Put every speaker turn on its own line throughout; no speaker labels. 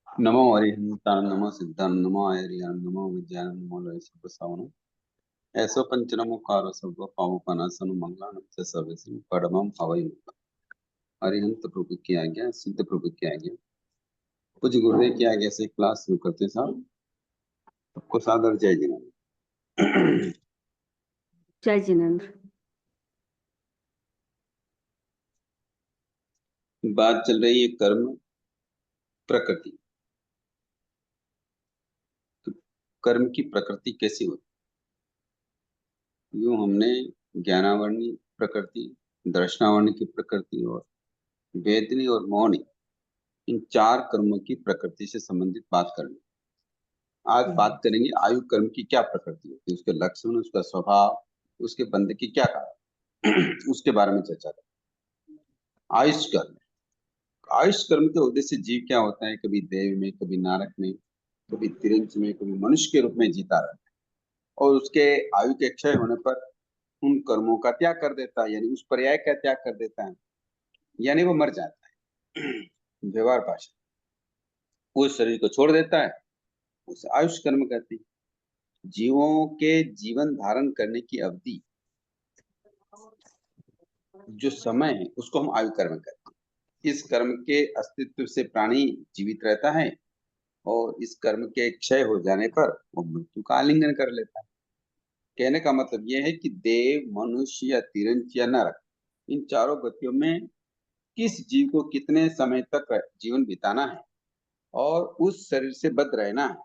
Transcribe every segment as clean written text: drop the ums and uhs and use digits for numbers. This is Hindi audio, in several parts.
नमो हरिहंतान नमो सिद्धान नमो हरिहर नमो विज्ञान नमो लयसुपसावनो ऐसो पंचनमो कारो सर्व पावपनासनो मंगलानं च सर्वस्य परमं हवै। हरिहंत प्रभु की आज्ञा, सिद्ध प्रभु की आज्ञा, कुछ गुरुदेव की आज्ञा से क्लास शुरू करते साहब। सबको सादर जय जिनेंद्र।
जय जिनेंद्र।
बात चल रही है कर्म प्रकृति। तो कर्म की प्रकृति कैसी होती? यूं हमने ज्ञानावरणी प्रकृति, दर्शनावरणी की प्रकृति और वेदनी और मौनी, इन चार कर्मों की प्रकृति से संबंधित बात करनी। आज बात करेंगे आयु कर्म की क्या प्रकृति होती है, उसके लक्षण, उसका स्वभाव, उसके बंध की क्या कारण, उसके बारे में चर्चा करें। आयुष कर्म। आयुष कर्म के उद्देश्य जीव क्या होता है, कभी देव में, कभी नारक में, कभी तिरंज में, कभी मनुष्य के रूप में जीता रहता है और उसके आयु के क्षय होने पर उन कर्मों का त्याग कर देता है, यानी उस पर्याय का त्याग कर देता है, यानी वो मर जाता है। व्यवहार भाषा, वो शरीर को छोड़ देता है, उसे आयुष कर्म कहते हैं। जीवों के जीवन धारण करने की अवधि, जो समय है, उसको हम आयु कर्म कहते हैं। इस कर्म के अस्तित्व से प्राणी जीवित रहता है और इस कर्म के क्षय हो जाने पर वो मृत्यु का आलिंगन कर लेता है। कहने का मतलब यह है कि देव, मनुष्य या तिरंच या नरक, इन चारों गतियों में किस जीव को कितने समय तक जीवन बिताना है और उस शरीर से बद्ध रहना है,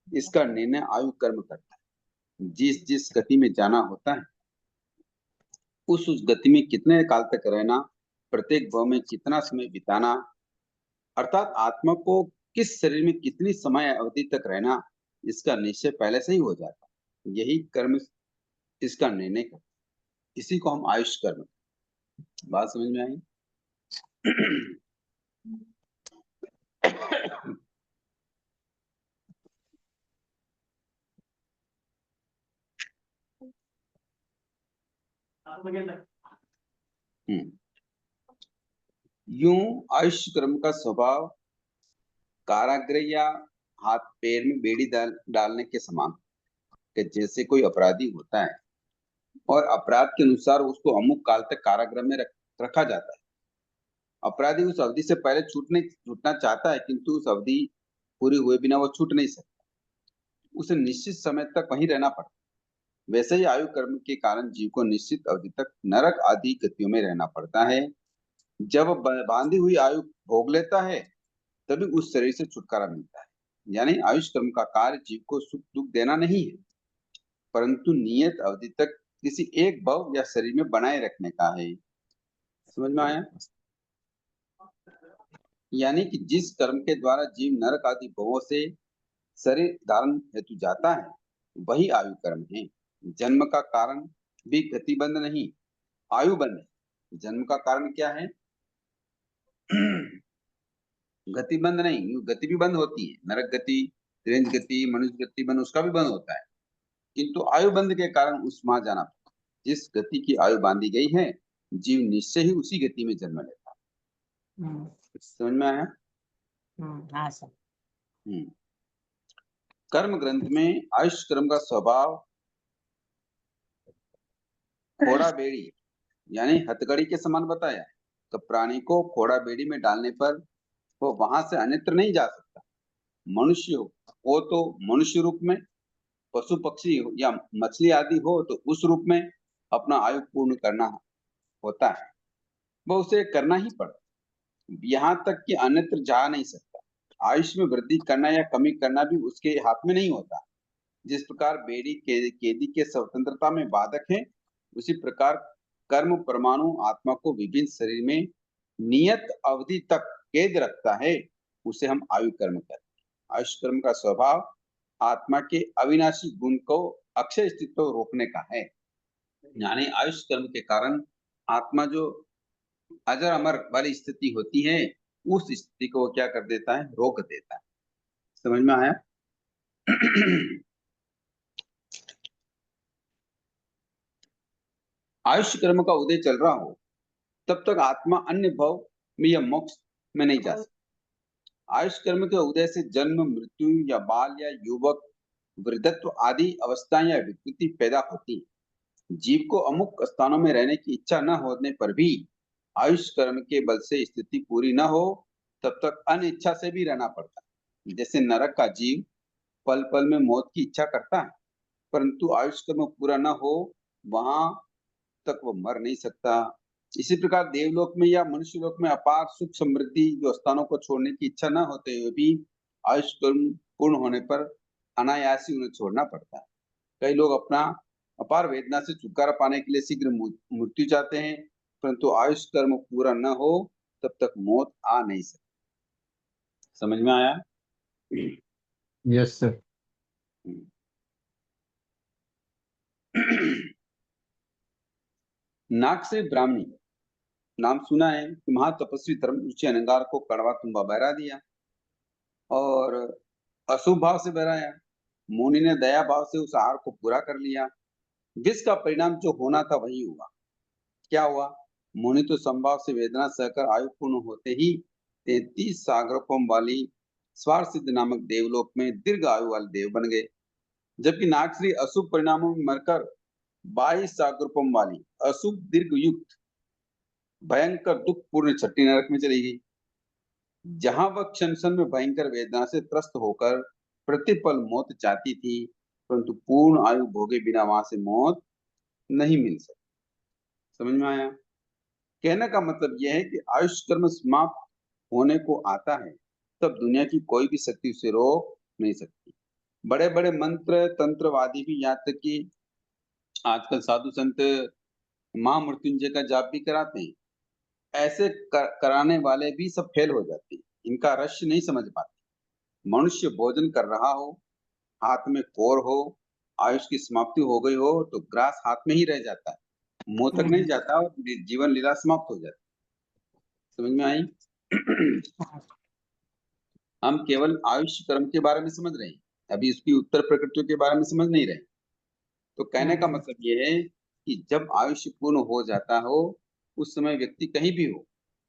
इसका निर्णय आयु कर्म करता है। जिस जिस गति में जाना होता है, उस गति में कितने काल तक रहना, प्रत्येक भाव में कितना समय बिताना, अर्थात आत्मा को किस शरीर में कितनी समय अवधि तक रहना, इसका निश्चय पहले से ही हो जाता है। यही कर्म इसका निर्णय करता है। इसी को हम आयुष कर्म। बात समझ में आई? यूं आयुष कर्म का स्वभाव कारागृह या हाथ पैर में बेड़ी डालने के समान, कि जैसे कोई अपराधी होता है और अपराध के अनुसार उसको अमुक काल तक कारागृह में रखा जाता है। अपराधी उस अवधि से पहले छूटना चाहता है, किंतु उस अवधि पूरी हुए बिना वो छूट नहीं सकता, उसे निश्चित समय तक वहीं रहना पड़ता है। वैसे ही आयु कर्म के कारण जीव को निश्चित अवधि तक नरक आदि गतियों में रहना पड़ता है। जब बांधी हुई आयु भोग लेता है, तभी उस शरीर से छुटकारा मिलता है। यानी आयुष कर्म का कार्य जीव को सुख दुख देना नहीं है, परंतु नियत अवधि तक किसी एक भव या शरीर में बनाए रखने का है। समझ में आया? यानी कि जिस कर्म के द्वारा जीव नरक आदि भवों से शरीर धारण हेतु जाता है, वही आयु कर्म है। जन्म का कारण भी गतिबंध नहीं, आयु बंध है। जन्म का कारण क्या है? गति बंद नहीं, गति भी बंद होती है, नरक गति, त्रिंज गति, मनुष्य गति बंद, उसका भी बंद होता है, किंतु आयु बंद के कारण उस मां जाना पड़ता है। जिस गति की आयु बांधी गई है, जीव निश्चय ही उसी गति में जन्म लेता है। समझ में आया?
हाँ सर।
कर्म ग्रंथ में आयुष कर्म का स्वभाव खोड़ा बेड़ी यानी हथकड़ी के समान बताया है। तो प्राणी को खोड़ा बेड़ी में डालने पर वो वहां से अन्यत्र नहीं जा सकता। मनुष्य हो वो तो मनुष्य रूप में, पशु पक्षी हो या मछली आदि हो तो उस रूप में अपना आयु पूर्ण करना होता है, वो उसे करना ही पड़ता, यहाँ तक कि अन्यत्र जा नहीं सकता। आयुष में वृद्धि करना या कमी करना भी उसके हाथ में नहीं होता। जिस प्रकार बेड़ी कैदी के स्वतंत्रता में बाधक है, उसी प्रकार कर्म परमाणु आत्मा को विभिन्न शरीर में नियत अवधि तक कैद रखता है, उसे हम आयु कर्म कहते हैं। आयुष कर्म का स्वभाव आत्मा के अविनाशी गुण को अक्षय अस्तित्व रोकने का है। यानी आयुष कर्म के कारण आत्मा जो अजर अमर वाली स्थिति होती है, उस स्थिति को क्या कर देता है? रोक देता है। समझ में आया? आयुष कर्म का उदय चल रहा हो, तब तक आत्मा अन्य भव में या मोक्ष में नहीं जा सकता। आयुष कर्म के उदय से जन्म, मृत्यु या बाल या युवक, वृद्धत्व आदि अवस्थाएं या विकृति पैदा होती हैं। जीव को अमुक स्थानों में रहने की इच्छा न होने पर भी आयुष कर्म के बल से स्थिति पूरी न हो तब तक अनिच्छा से भी रहना पड़ता है। जैसे नरक का जीव पल पल में मौत की इच्छा करता है, परंतु आयुष कर्म पूरा न हो वहां तक वो मर नहीं सकता। इसी प्रकार देवलोक में या मनुष्य लोक में अपार सुख समृद्धि जो स्थानों को छोड़ने की इच्छा न होते हुए भी आयुष कर्म पूर्ण होने पर अनायास ही उन्हें छोड़ना पड़ता है। कई लोग अपना अपार वेदना से छुटकारा पाने के लिए शीघ्र मृत्यु चाहते हैं, परंतु आयुष कर्म पूरा न हो तब तक मौत आ नहीं सकती। समझ में आया?
Yes sir.
नाक से ब्राह्मणी नाम सुना है कि महातपस्वी धर्म रुचि अनंगार को कड़वा तुम्बा बहरा दिया और अशुभ भाव से बहराया। मुनि ने दया भाव से उस आहार को पूरा कर लिया। विष का परिणाम जो होना था वही हुआ। क्या हुआ? मुनि तो संभाव से वेदना सहकर आयु पूर्ण होते ही 33 सागरोपम वाली स्वार सिद्ध नामक देवलोक में दीर्घ आयु वाले देव बन गए, जबकि नागश्री अशुभ परिणामों में मरकर 22 सागरोपम वाली अशुभ दीर्घ युक्त भयंकर दुख पूर्ण छठी नरक में चली गई, जहां वह क्षण क्षण में भयंकर वेदना से त्रस्त होकर प्रतिपल मौत चाहती थी, परंतु पूर्ण आयु भोगे बिना वहां से मौत नहीं मिल सकती। समझ में आया? कहने का मतलब यह है कि आयुष कर्म समाप्त होने को आता है तब दुनिया की कोई भी शक्ति उसे रोक नहीं सकती। बड़े बड़े मंत्र तंत्रवादी भी, यहाँ तक कि आजकल साधु संत महामृत्युंजय का जाप भी कराते हैं, ऐसे कराने वाले भी सब फेल हो जाते हैं। इनका रहस्य नहीं समझ पाते। मनुष्य भोजन कर रहा हो, हाथ में कोर हो, आयुष की समाप्ति हो गई हो तो ग्रास हाथ में ही रह जाता है, मुंह तक नहीं जाता और जीवन लीला समाप्त हो जाती। समझ में आई? हम केवल आयुष कर्म के बारे में समझ रहे हैं, अभी उसकी उत्तर प्रकृतियों के बारे में समझ नहीं रहे। तो कहने का मतलब ये है कि जब आयुष्य पूर्ण हो जाता हो उस समय व्यक्ति कहीं भी हो,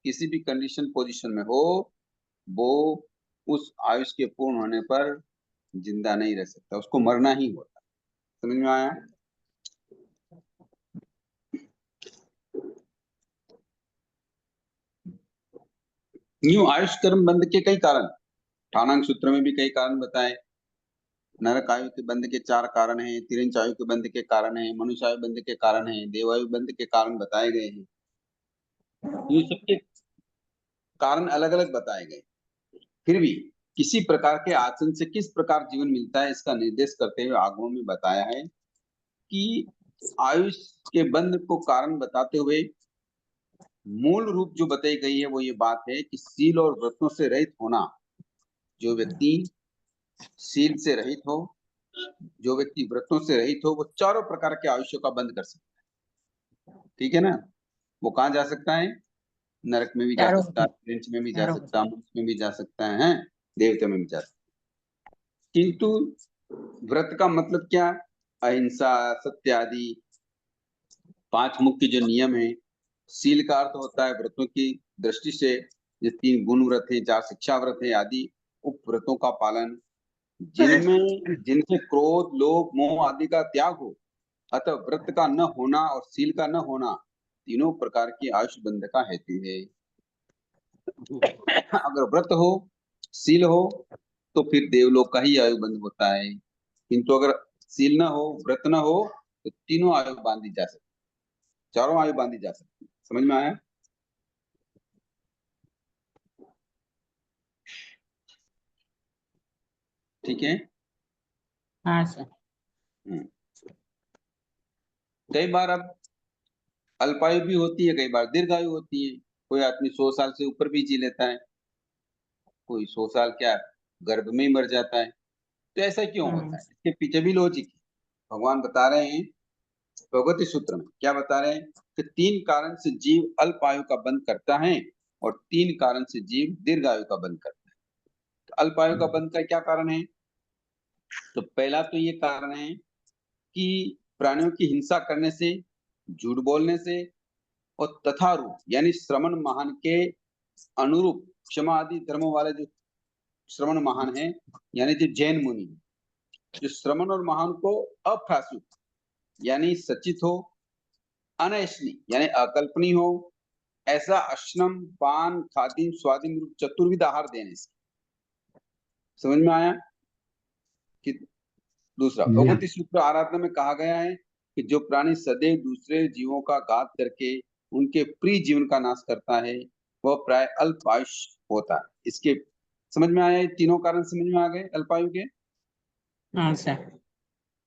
किसी भी कंडीशन पोजीशन में हो, वो उस आयुष के पूर्ण होने पर जिंदा नहीं रह सकता, उसको मरना ही होता। समझ में आया? यूं आयुष कर्म बंध के कई कारण, ठाणांग सूत्र में भी कई कारण बताए। नरक आयु के बंध के 4 कारण हैं, तिरंच आयु के बंध के कारण हैं, मनुष्य आयु बंध के कारण हैं, देवायु बंध के कारण बताए गए हैं। ये सबके कारण अलग अलग बताए गए। फिर भी किसी प्रकार के आचरण से किस प्रकार जीवन मिलता है इसका निर्देश करते हुए आगमों में बताया है कि आयुष के बंध को कारण बताते हुए मूल रूप जो बताई गई है वो ये बात है कि सील और व्रतों से रहित होना। जो व्यक्ति सील से रहित हो, जो व्यक्ति व्रतों से रहित हो, वो चारों प्रकार के आयुष्यों का बंद कर सकता है। ठीक है ना? वो कहाँ जा सकता है? नरक में भी जा सकता है, त्रिंच में भी जा सकता है, मनुष्य में भी जा सकता है, देवता में भी जा सकता है। किंतु व्रत का मतलब क्या? अहिंसा, सत्य आदि 5 मुख्य जो नियम है। सील का अर्थ होता है व्रतों की दृष्टि से जो 3 गुण व्रत है, 4 शिक्षा व्रत है आदि उपव्रतों का पालन, जिनसे क्रोध, लोभ, मोह आदि का त्याग हो। अतः व्रत का न होना और सील का न होना तीनों प्रकार की आयुष बंध का हेतु है। अगर व्रत हो, सील हो तो फिर देवलोक का ही आयु बंध होता है, किंतु अगर सील न हो, व्रत न हो तो तीनों आयु बांधी जा सकती, चारों आयु बांधी जा सकती। समझ में आया? ठीक है।
हाँ सर।
कई बार अब अल्पायु भी होती है, कई बार दीर्घायु होती है। कोई आदमी 100 साल से ऊपर भी जी लेता है, कोई 100 साल क्या गर्भ में ही मर जाता है। तो ऐसा क्यों होता है? इसके पीछे भी लॉजिक है। भगवान बता रहे हैं भगवती सूत्र में, क्या बता रहे हैं कि 3 कारण से जीव अल्प आयु का बंध करता है और 3 कारण से जीव दीर्घ आयु का बंध करता है। तो अल्प आयु का बंध का क्या कारण है? तो पहला तो ये कारण है कि प्राणियों की हिंसा करने से, झूठ बोलने से और तथारूप यानी श्रवण महान के अनुरूप क्षमा आदि धर्मों वाले जो श्रवण महान है, यानी जो जैन मुनि, जो श्रवण और महान को अप्रासुक यानी सचित हो, अनैष्णी यानी अकल्पनीय हो, ऐसा अश्नम पान खादिम स्वादिम रूप चतुर्विध आहार देने से। समझ में आया? कि दूसरा
Yeah.
भगवती सूत्र आराधना में कहा गया है कि जो प्राणी सदैव दूसरे जीवों का घात करके उनके प्रिय जीवन का नाश करता है वह प्राय अल्पायुष होता है। इसके समझ में आया? ये तीनों कारण समझ में आ गए अल्पायु के।
हाँ सर।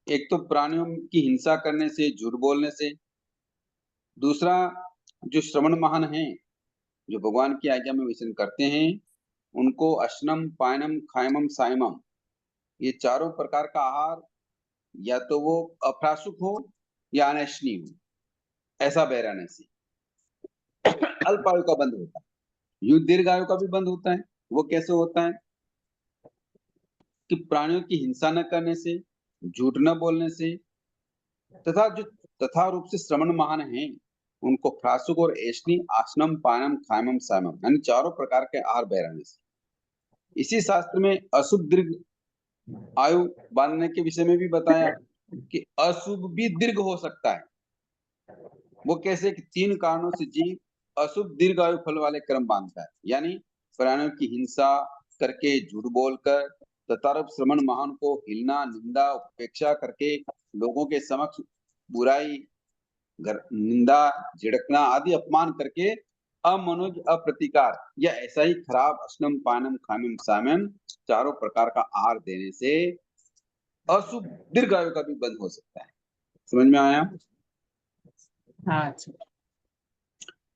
एक तो प्राणियों की हिंसा करने से, झूठ बोलने से। दूसरा, जो श्रवण महान है, जो भगवान की आज्ञा में विचरण करते हैं, उनको अश्नम पायनम खायमम सायमम ये चारों प्रकार का आहार या तो वो अप्रासुक हो या अनैष्णीय हो, ऐसा बहराने से अल्पायु का बंद होता है। युद्ध दीर्घायु का भी बंद होता है। वो कैसे होता है? कि प्राणियों की हिंसा न करने से, झूठ न बोलने से, तथा जो तथा रूप से श्रवण महान है उनको प्रासुक और ऐष्णी आसनम पानम खायमम सायमम यानी चारों प्रकार के आहार बहराने से। इसी शास्त्र में अशुभ दीर्घ आयु बांधने के विषय में भी बताया कि अशुभ भी दीर्घ हो सकता है। वो कैसे? कि 3 कारणों से जीव अशुभ दीर्घायु फल वाले कर्म बांधता है, यानी प्राणियों की हिंसा करके, झूठ बोलकर, तथारूप श्रवण महान को हिलना, निंदा, उपेक्षा करके, लोगों के समक्ष बुराई, निंदा, झिड़कना आदि अपमान करके, अमनोज, अप्रतिकार या ऐसा ही खराब अश्नम पानम खामम सामम चारों प्रकार का आहार देने से अशुभ दीर्घायु का भी बंद हो सकता है। समझ में आया?
हाँ सर।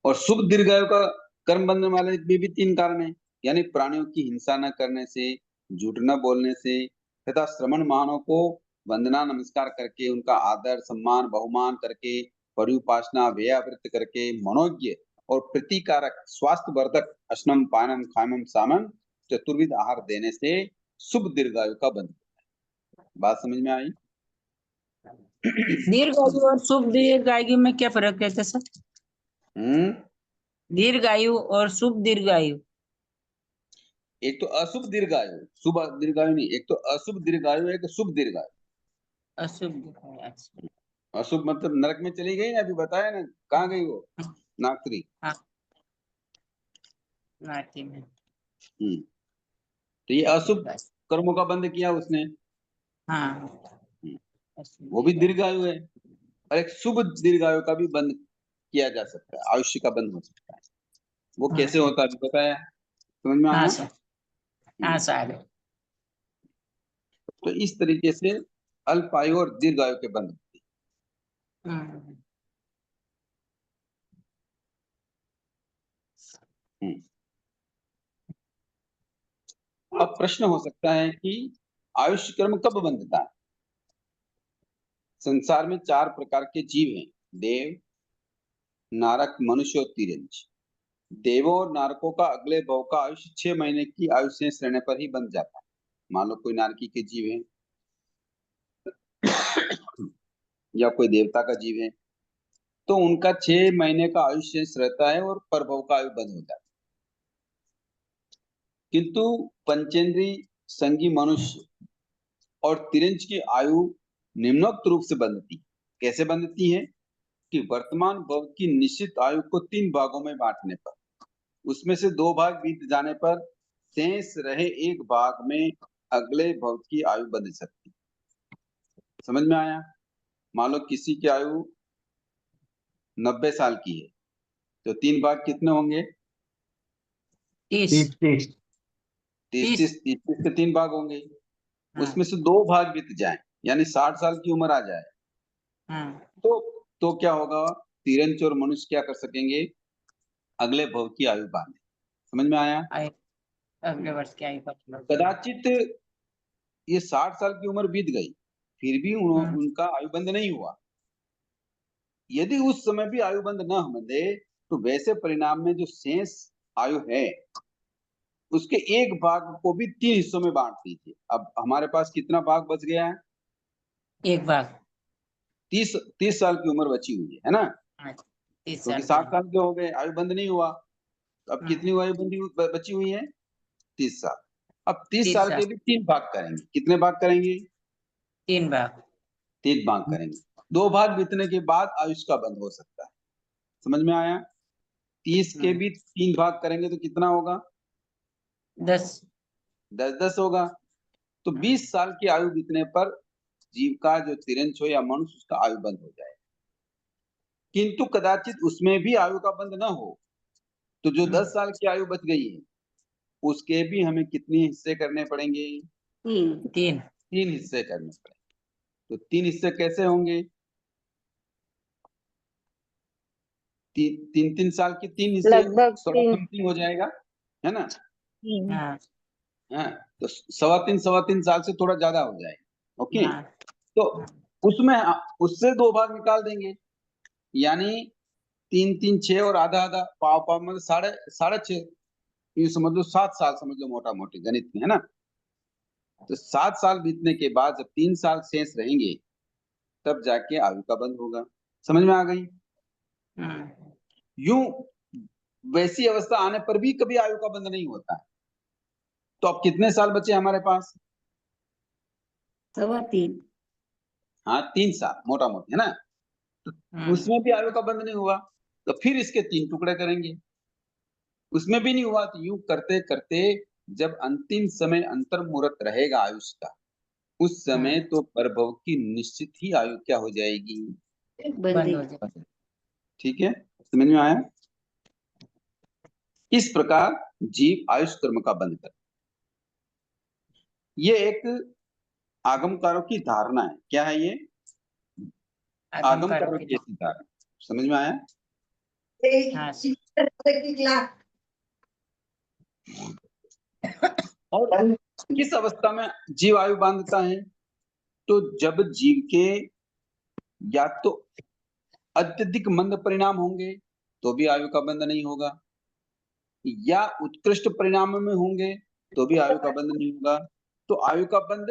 और शुभ दीर्घायु का कर्म बंधन वाले भी 3 कारण है, यानी प्राणियों की हिंसा न करने से, झूठ न बोलने से, तथा श्रवण महानों को वंदना नमस्कार करके, उनका आदर सम्मान बहुमान करके, परिउपासना व्ययावृत्त करके, मनोज्ञ और प्रतिकारक स्वास्थ्य वर्धक अश्नम पानम खामम सामम चतुर्विध आहार देने से शुभ दीर्घायु का बंध होता है। बात समझ में आई?
दीर्घायु और शुभ दीर्घायु में क्या फर्क है सर? दीर्घायु और शुभ दीर्घायु।
एक तो अशुभ दीर्घायु, शुभ दीर्घायु नहीं, एक तो अशुभ दीर्घायु, एक शुभ दीर्घायु।
अशुभ दीर्घायु, अच्छा।
अशुभ मतलब नरक में चली गई ना, अभी बताया ना, कहाँ गई वो नागत्री?
हाँ, नाती में।
तो ये अशुभ कर्मों का बंद किया उसने।
हाँ,
हम्म, वो भी दीर्घायु है। और एक शुभ दीर्घायु का भी बंद किया जा सकता है, आयुष्य का बंद हो सकता है। वो
हाँ,
कैसे होता है अभी बताया? समझ में
हाँ
आया?
सर। हाँ सर।
तो इस तरीके से अल्पायु और दीर्घायु के बंद होते
हम्म,
हैं। अब प्रश्न हो सकता है कि आयुष्य कर्म कब बंधता है? संसार में 4 प्रकार के जीव हैं, देव, नारक, मनुष्य और तिर्यंच। देवों और नारकों का अगले भव का आयुष्य 6 महीने की आयु शेष रहने पर ही बंध जाता है। मान लो कोई नारकी के जीव है या कोई देवता का जीव है, तो उनका 6 महीने का आयु शेष रहता है और परभव का आयु बंद हो जाता है। किंतु पंचेंद्रीय संगी मनुष्य और तिरंज की आयु निम्नोक्त रूप से बंधती है। कैसे बंधती है? कि वर्तमान भव की निश्चित आयु को 3 भागों में बांटने पर, उसमें से 2 भाग बीत जाने पर शेष रहे 1 भाग में अगले भव की आयु बंध सकती है। समझ में आया? मान लो किसी की आयु 90 साल की है, तो 3 भाग कितने होंगे?
30।
30
30 के 3 भाग होंगे।
हाँ,
उसमें से 2 भाग बीत जाए, यानी 60 साल की उम्र आ जाए,
हाँ,
तो क्या होगा? तिरंच और मनुष्य क्या कर सकेंगे? अगले भव की आयु बांधे। समझ में आया?
अगले वर्ष की आयु का
कदाचित ये 60 साल की उम्र बीत गई, फिर भी उनका आयु बंद नहीं हुआ। यदि उस समय भी आयु बंद न बंधे तो वैसे परिणाम में जो शेष आयु है उसके 1 भाग को भी 3 हिस्सों में बांट दीजिए। अब हमारे पास कितना भाग बच गया है?
1 भाग।
30 साल की उम्र बची हुई है ना?
हाँ, 30
क्योंकि
साल
60
की।
साल के हो गए, आयु बंद नहीं हुआ। तो अब कितनी आयु बची हुई है? 30 साल। अब 30
30
साल
साल।
के भी 3 भाग करेंगे। कितने भाग करेंगे?
3 भाग।
3 भाग करेंगे। 2 भाग बीतने के बाद आयुष का बंध हो सकता है। समझ में आया? 30 के भी 3 भाग करेंगे तो कितना होगा?
10।
10 होगा। तो 20 साल की आयु बीतने पर जीव का जो तिरंछ हो या मनुष्य, उसका आयु बंद हो जाएगा। किंतु कदाचित उसमें भी आयु का बंध न हो, तो जो 10 साल की आयु बच गई है उसके भी हमें कितने हिस्से करने पड़ेंगे?
3।
3 हिस्से करने पड़ेंगे। तो 3 हिस्से कैसे होंगे? 3 साल के 3 हिस्से,
लगभग 3।
समथिंग हो जाएगा, है ना?
हाँ
हाँ, तो 3.25 साल से थोड़ा ज्यादा हो जाएगा। ओके,
हाँ
तो उसमें उससे 2 भाग निकाल देंगे, यानी 3 6 और आधा आधा, पाव पाव मतलब साढ़े 6, ये समझ लो 7 साल समझ लो मोटा मोटी गणित में, है ना? तो 7 साल बीतने के बाद जब 3 साल शेष रहेंगे तब जाके आयु का बंध होगा। समझ में आ गई? यूं वैसी अवस्था आने पर भी कभी आयु का बंध नहीं होता है। तो अब कितने साल बचे हमारे पास?
3.25।
हाँ, 3 साल मोटा मोटी, है ना? तो उसमें भी आयु का बंध नहीं हुआ, तो फिर इसके 3 टुकड़े करेंगे। उसमें भी नहीं हुआ, तो यूं करते करते जब अंतिम समय अंतर मुहूर्त रहेगा आयुष का, उस समय तो प्रभव की निश्चित ही आयु क्या हो जाएगी?
बंद हो जाए।
ठीक है, समझ में आया? इस प्रकार जीव आयुष कर्म का बंध कर, ये एक आगमकारों की धारणा है। क्या है ये? आगमकारों की ऐसी धारणा। समझ में आया?
हाँ।
और किस अवस्था में जीव आयु बांधता है? तो जब जीव के या तो अत्यधिक मंद परिणाम होंगे तो भी आयु का बंध नहीं होगा, या उत्कृष्ट परिणामों में होंगे तो भी आयु का बंध नहीं होगा। तो आयु का बंध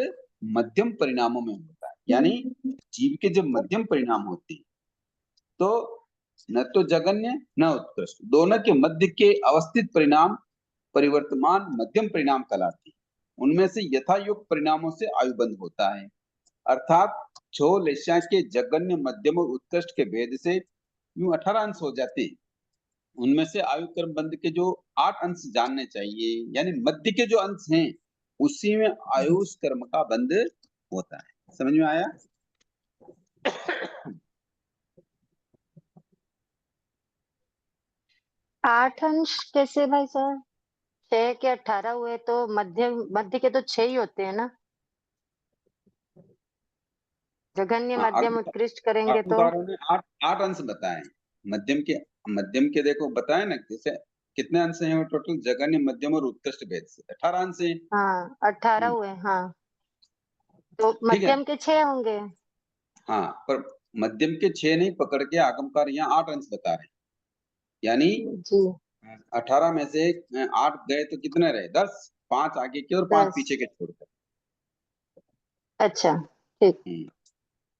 मध्यम परिणामों में होता है, यानी जीव के जब मध्यम परिणाम होते हैं तो न तो जघन्य न उत्कृष्ट, दोनों के मध्य के अवस्थित परिणाम परिवर्तमान मध्यम परिणाम कहलाते हैं। उनमें से यथायुक्त परिणामों से आयु बंध होता है। अर्थात छो लेशा के जघन्य, मध्यम और उत्कृष्ट के भेद से यूं 18 अंश हो जाते हैं। उनमें से आयु कर्म बंध के जो 8 अंश जानने चाहिए, यानी मध्य के जो अंश हैं उसी में आयुष कर्म का बंध होता है। समझ में आया?
8 अंश कैसे भाई साहब? 6 के 18 हुए तो मध्य के तो 6 ही होते हैं ना? जघन्य,
हाँ,
मध्यम, उत्कृष्ट करेंगे तो
आगमकारों ने 8 अंश बताए। मध्यम के देखो बताए ना, जैसे कितने अंश हैं वो टोटल? जघन्य, मध्यम और उत्कृष्ट भेद से 18 अंश हैं।
हाँ 18 हुए। हाँ तो
ठीक है,
मध्यम के 6 होंगे।
हाँ, पर मध्यम के 6 नहीं पकड़ के आगमकार यहाँ 8 अंश बता रहे हैं। यानी
जी
18 में से 8 गए तो कितने रहे? 10, 5 आगे के और 5
10।
पीछे के छोड़कर।
अच्छा ठीक।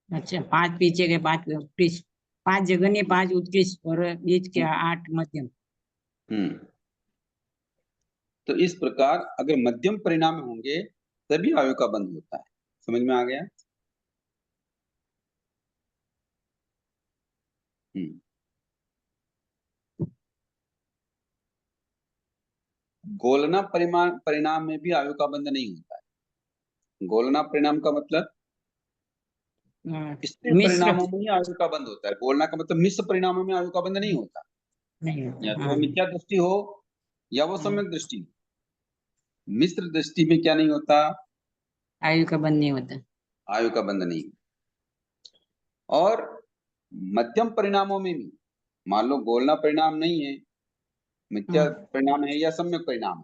अच्छा, 5 पीछे के, 5 उत्कृष्ट, 5 जघन्य, 5 उत्कृष्ट और बीच के 8 मध्यम।
तो इस प्रकार अगर मध्यम परिणाम होंगे तभी आयु का बंध होता है। समझ में आ गया? गोलना परिणाम में भी आयु का बंध नहीं होता है। गोलना परिणाम का मतलब स्थिर
मिश्र
परिणामों में ही आयु का बंध होता है। गोलना का मतलब मिश्र परिणामों में आयु का बंध नहीं होता।
नहीं
या
होता।
तो मिथ्या दृष्टि हो या वो सम्यक दृष्टि हो। मिश्र दृष्टि में क्या नहीं होता?
आयु का बंध नहीं होता।
आयु का बंध नहीं। और मध्यम परिणामों में भी, मान लो गोलना परिणाम नहीं है, मिथ्या परिणाम है या सम्यक परिणाम है,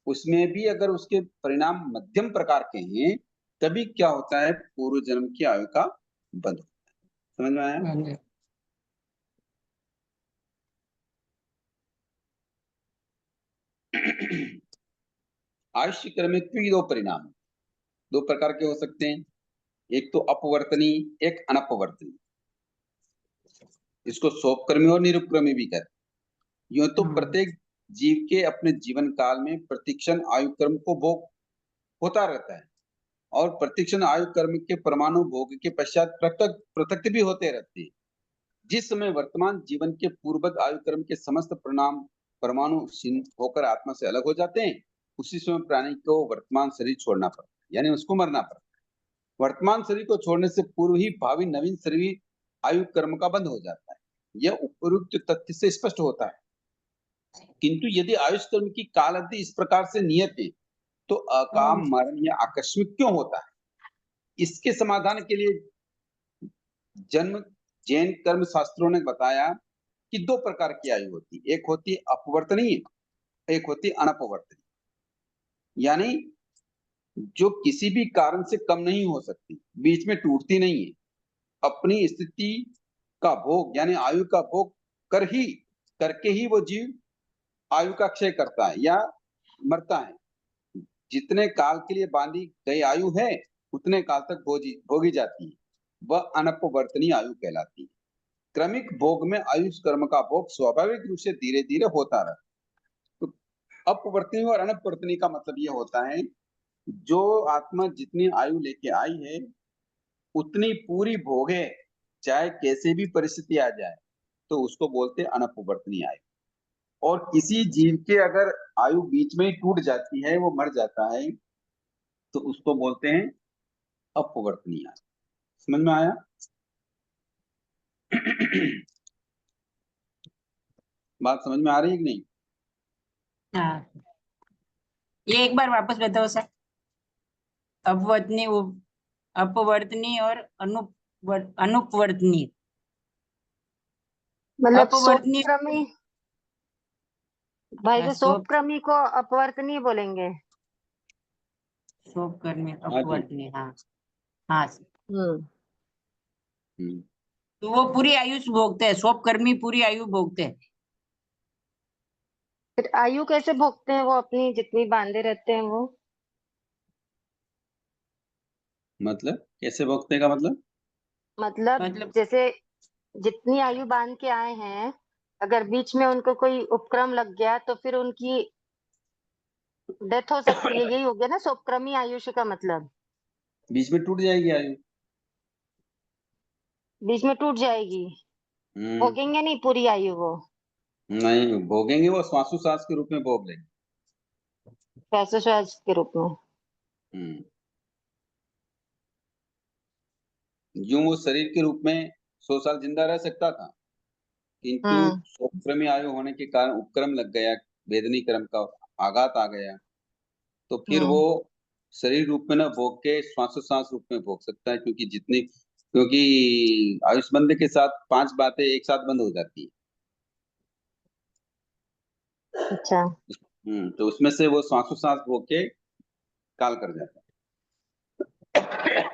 उसमें भी अगर उसके परिणाम मध्यम प्रकार के हैं तभी क्या होता है? पूर्व जन्म की आयु का बंध होता है। समझ में आया? आयुष्य क्रम में भी 2 परिणाम, 2 प्रकार के हो सकते हैं। एक तो अपवर्तनी, एक अनपवर्तनी। इसको सोपक्रमी और निरुपक्रमी भी कहते हैं। यूं तो प्रत्येक जीव के अपने जीवन काल में प्रतिक्षण आयु कर्म को भोग होता रहता है और प्रतिक्षण आयु कर्म के परमाणु भोग के पश्चात पृथक पृथक भी होते रहते हैं। जिस समय वर्तमान जीवन के पूर्वज आयु कर्म के समस्त परिणाम परमाणु क्षीण होकर आत्मा से अलग हो जाते हैं, उसी समय प्राणी को वर्तमान शरीर छोड़ना पड़ता है, यानी उसको मरना पड़ता है। वर्तमान शरीर को छोड़ने से पूर्व ही भावी नवीन शरीर आयु कर्म का बंद हो जाता है। यह उपयुक्त तथ्य से स्पष्ट होता है। किंतु यदि आयुष कर्म की काल अवधि इस प्रकार से नियत है, तो अकाम मरण या आकस्मिक क्यों होता है? इसके समाधान के लिए जन्म जैन कर्म शास्त्रों ने बताया कि दो प्रकार की आयु होती है, एक होती है अपवर्तनीय, एक होती है अनपवर्तनीय। यानी जो किसी भी कारण से कम नहीं हो सकती, बीच में टूटती नहीं है, अपनी स्थिति का भोग यानी आयु का भोग करके ही वो जीव आयु का क्षय करता है या मरता है। जितने काल के लिए बांधी गई आयु है, उतने काल तक भोगी जाती है, वह अनपवर्तनीय आयु कहलाती है। क्रमिक भोग में आयुष कर्म का भोग स्वाभाविक रूप से धीरे धीरे होता रहता है। तो अपवर्तनीय और अनपवर्तनीय का मतलब यह होता है, जो आत्मा जितनी आयु लेके आई है उतनी पूरी भोगे, चाहे कैसे भी परिस्थिति आ जाए, तो उसको बोलते हैं अनपवर्तनीय आयु। और किसी जीव के अगर आयु बीच में ही टूट जाती है, वो मर जाता है, तो उसको बोलते हैं अपवर्तनीय आयु। समझ में आया? बात समझ में आ रही है कि नहीं?
हाँ, ये एक बार वापस बताओ सर। अपवर्तनीय, अपवर्तनीय और अनुपवर्तनीय।
मतलब
अपवर्तनीय,
सोपक्रमी, भाई
हाँ,
जो सोपक्रमी को अपवर्तनीय बोलेंगे।
सोपकर्मी
हाँ जी।
अपवर्तनीय, हाँ हाँ।
हम्म।
तो वो पूरी आयु भोगते हैं, सोपकर्मी पूरी आयु भोगते हैं।
फिर आयु कैसे भोगते हैं वो, अपनी जितनी बांधे रहते हैं वो?
मतलब कैसे भोगते का मतलब?
मतलब
जैसे जितनी आयु बांध के आए हैं, अगर बीच में उनको कोई उपक्रम लग गया तो फिर उनकी डेथ हो सकती है, यही हो गया ना सोपक्रमी आयुष्य का मतलब।
बीच में टूट जाएगी आयु।
बीच में टूट जाएगी, भोगेंगे नहीं पूरी आयु वो?
नहीं भोगेंगे, वो श्वासोश्वास के रूप में भोग लेंगे।
श्वासोश्वास के रूप में।
हम्म। यूं वो शरीर के रूप में 100 साल जिंदा रह सकता था, किंतु सोपक्रमी आयु होने के कारण उपक्रम लग गया, वेदनी क्रम का आघात आ गया, तो फिर वो शरीर रूप में न भोग के श्वासोश्वास रूप में भोग सकता है, क्योंकि आयुष बंद के साथ 5 बातें एक साथ बंद हो जाती है।
अच्छा।
तो उसमें से वो श्वासोश्वास भोग के काल कर जाता है।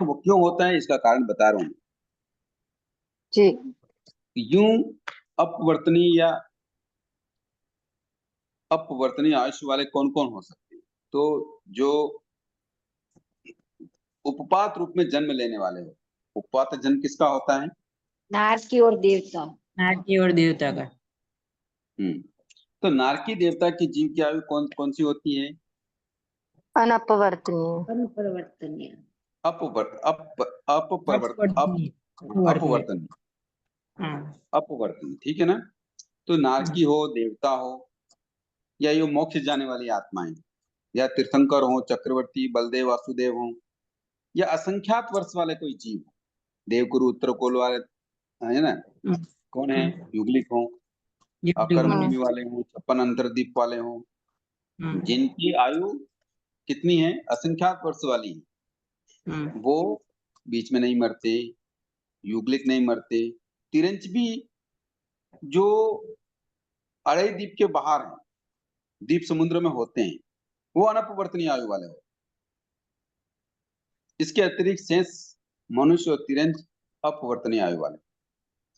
वो क्यों होता है, इसका कारण बता रहा हूँ।
जी।
यूं अपवर्तनीय या अपवर्तनीय आयुष्य वाले कौन कौन हो सकते हैं? तो जो उपपात रूप में जन्म लेने वाले हो। उपपात जन्म किसका होता है?
नारकी और देवता, नारकी और देवता का।
तो नारकी देवता की जीव की आयु कौन कौन सी होती है?
अनपवर्तनीय।
अनुपरिवर्तनीय,
अपवर्तनीय,
हाँ।
अपवर्तनीय, ठीक है ना? तो नारकी हो, देवता हो, या ये मोक्ष जाने वाली आत्माएं, या तीर्थंकर हो, चक्रवर्ती, बलदेव, वासुदेव हो, या असंख्यात वर्ष वाले कोई जीव हो, देवगुरु, उत्तरकोल वाले, है ना? कौन है? युगलिक हो, अकर्म भूमि वाले हो, 56 अंतरदीप वाले हो, जिनकी आयु कितनी है? असंख्यात वर्ष वाली है, वो बीच में नहीं मरते, युगलिक नहीं मरते, तिरंच भी जो अड़े द्वीप के बाहर हैं, द्वीप समुद्र में होते हैं, वो अनपवर्तनीय आयु वाले हो। इसके अतिरिक्त शेष मनुष्य और तिरंच अपवर्तनीय आयु वाले।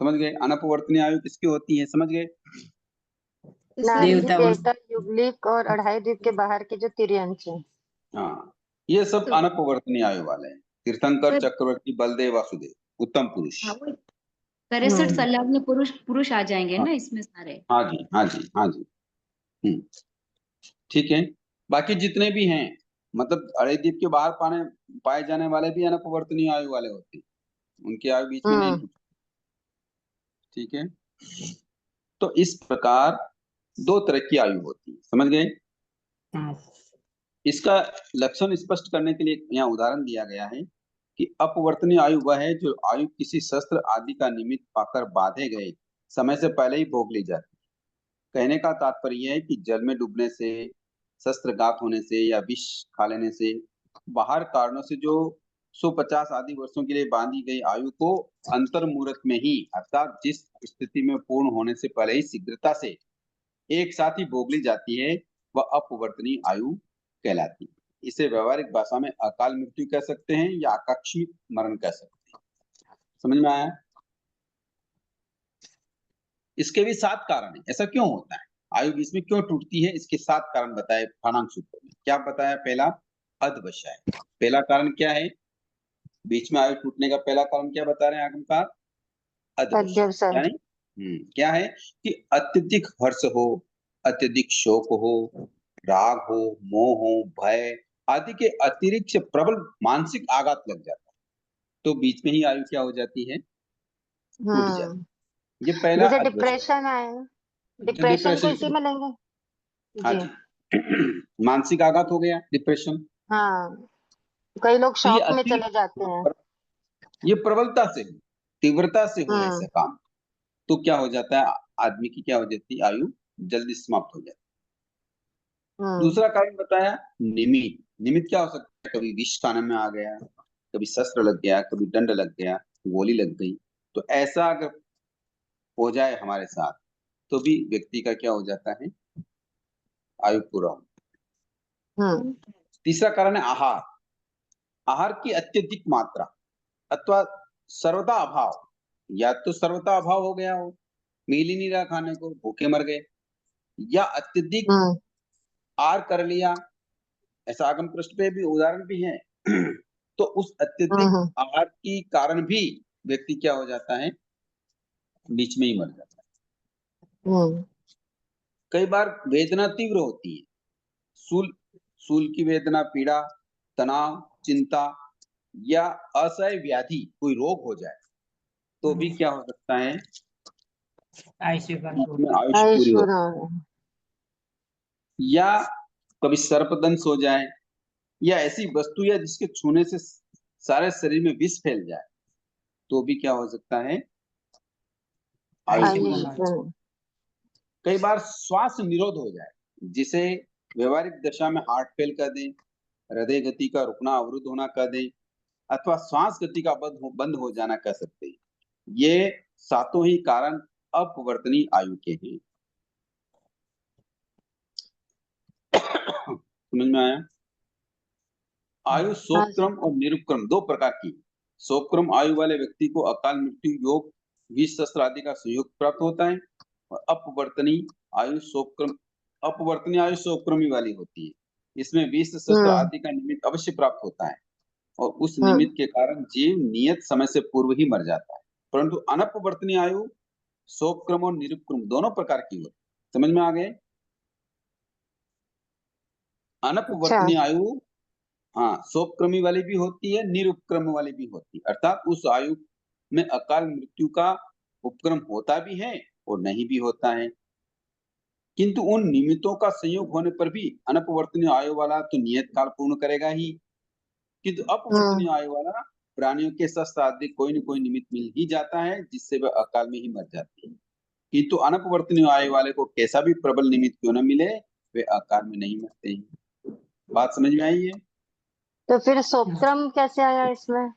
समझ गए? अनपवर्तनीय आयु किसकी होती है, समझ गए?
नारकी,
देवता
देवता, युगलिक और अढ़ाई द्वीप के बाहर के जो तिर्यंच है।
हाँ, ये सब अनपवर्तनीय आयु वाले हैं। तीर्थंकर, चक्रवर्ती, बलदेव, वासुदेव, उत्तम पुरुष।
63 संलग्न पुरुष आ जाएंगे
हाँ।
ना इसमें सारे?
हाँ जी, हाँ जी, हाँ जी। ठीक है। बाकी जितने भी हैं, मतलब अरेद्वीप के बाहर पाए जाने वाले भी अनपवर्तनीय आयु वाले होते हैं, उनकी आयु बीच में नहीं
हम्म।
टूटती। ठीक है। तो इस प्रकार दो तरह की आयु होती है, समझ गए।
हाँ
इसका लक्षण स्पष्ट करने के लिए यहाँ उदाहरण दिया गया है कि अपवर्तनीय आयु वह है जो आयु किसी शस्त्र आदि का निमित्त पाकर बांधे गए समय से पहले ही भोग ली जाती है। कहने का तात्पर्य यह है कि जल में डूबने से, शस्त्रघात होने से या विष खा लेने से, बाहर कारणों से जो 150 आदि वर्षों के लिए बांधी गई आयु को अंतर मुहूर्त में ही, अर्थात जिस स्थिति में पूर्ण होने से पहले ही शीघ्रता से एक साथ ही भोग ली जाती है, वह अपवर्तनीय आयु कहलाती है। इसे व्यवहारिक भाषा में अकाल मृत्यु कह सकते हैं या आकस्मिक मरण कह सकते हैं। समझ में आया। इसके भी 7 कारण है, ऐसा क्यों होता है, आयु बीच में क्यों टूटती है, इसके 7 कारण बताए फानांग सूत्र में। क्या बताया? पहला अध्यवसाय। पहला कारण क्या है बीच में आयु टूटने का? पहला कारण क्या बता रहे हैं आगमकार? अध्यवसाय।
अध्यवसाय।
यानी क्या है कि अत्यधिक हर्ष हो, अत्यधिक शोक हो, राग हो, मोह हो, भय आदि के अतिरिक्त से प्रबल मानसिक आघात लग जाता है, तो बीच में ही आयु क्या हो जाती है? टूट जाती है। ये पहला
जैसे
अध्यवसाय।
डिप्रेशन आए,
जो
डिप्रेशन को
डिप्रेशन
इसी में लेंगे।
हाँ
जी।
जी मानसिक आघात हो गया डिप्रेशन।
हाँ, कई लोग
तो ये
शौक में
अति
चले जाते हैं।
ये प्रबलता से हो, तीव्रता से हो ऐसा
हम्म।
काम, तो क्या हो जाता है, आदमी की क्या हो जाती है, आयु जल्दी समाप्त हो जाती है।
हम्म।
दूसरा कारण बताया निमित्त। निमित्त क्या हो सकता है? कभी विष खाने में आ गया, कभी शस्त्र लग गया, कभी दंड लग गया, गोली लग गई, तो ऐसा अगर हो जाए हमारे साथ तो भी व्यक्ति का क्या हो जाता है, आयु पूरा हो।
हम्म।
तीसरा कारण है आहार। आहार की अत्यधिक मात्रा अथवा सर्वदा अभाव, या तो सर्वदा अभाव हो गया हो, मिल ही नहीं रहा खाने को, भूखे मर गए, या अत्यधिक
हम्म।
आहार कर लिया, ऐसा आगम पृष्ठ पे भी उदाहरण भी है तो उस अत्यधिक
हम्म।
आहार की कारण भी व्यक्ति क्या हो जाता है, बीच में ही मर जाता है।
हम्म।
कई बार वेदना तीव्र होती है, सूल सूल की वेदना, पीड़ा, तनाव, चिंता या असह्य व्याधि, कोई रोग हो जाए तो भी क्या हो सकता है,
आयुष्य का
बीच में
टूटना।
आयुष पूरी हो,
आयुष्मान।
या कभी सर्पदंश हो जाए, या ऐसी वस्तु या जिसके छूने से सारे शरीर में विष फैल जाए, तो भी क्या हो सकता है, आयु
आयुष्य
पूरी
को
हो।
मर।
आयुष्मान।
कई बार श्वास निरोध हो जाए, जिसे व्यवहारिक दशा में हार्ट फेल कर दें, हृदय गति का रुकना, अवरुद्ध होना कर दें, अथवा श्वास गति का बंद हो जाना कह सकते हैं। ये सातों ही कारण अपवर्तनीय आयु के हैं। समझ में आया। आयु
हाँ
सोपक्रम और निरुपक्रम दो प्रकार की। सोपक्रम आयु वाले व्यक्ति को अकाल मृत्यु योग, विष शस्त्र आदि का सहयोग प्राप्त होता है, और अपवर्तनीय आयु सोपक्रम, अपवर्तनीय आयु सोपक्रमी वाली होती है। इसमें विष शस्त्र
हम्म।
आदि का निमित्त अवश्य प्राप्त होता है, और उस
हम्म।
निमित्त के कारण जीव नियत समय से पूर्व ही मर जाता है। परंतु अनपवर्तनीय आयु सोपक्रम और निरुपक्रम दोनों प्रकार की होती है। समझ में आ गए।
अच्छा।
अनपवर्तनीय आयु हाँ सोपक्रमी वाली भी होती है, निरुपक्रम वाली भी होती है, अर्थात उस आयु में अकाल मृत्यु का उपक्रम होता भी है और नहीं भी होता है, किंतु उन निमित्तों का संयोग होने पर भी अनपवर्तनीय आयु वाला तो नियत काल पूर्ण करेगा ही, किंतु
हम्म।
अपवर्तनीय आयु वाला प्राणियों के शस्त्र आदि कोई न कोई निमित्त मिल ही जाता है, जिससे वह अकाल में ही मर जाती है। किंतु अनपवर्तनीय आयु वाले को कैसा भी प्रबल निमित्त क्यों न मिले, वे अकाल में नहीं मरते हैं। बात समझ में आई है।
तो फिर सोपक्रम कैसे आया इसमें?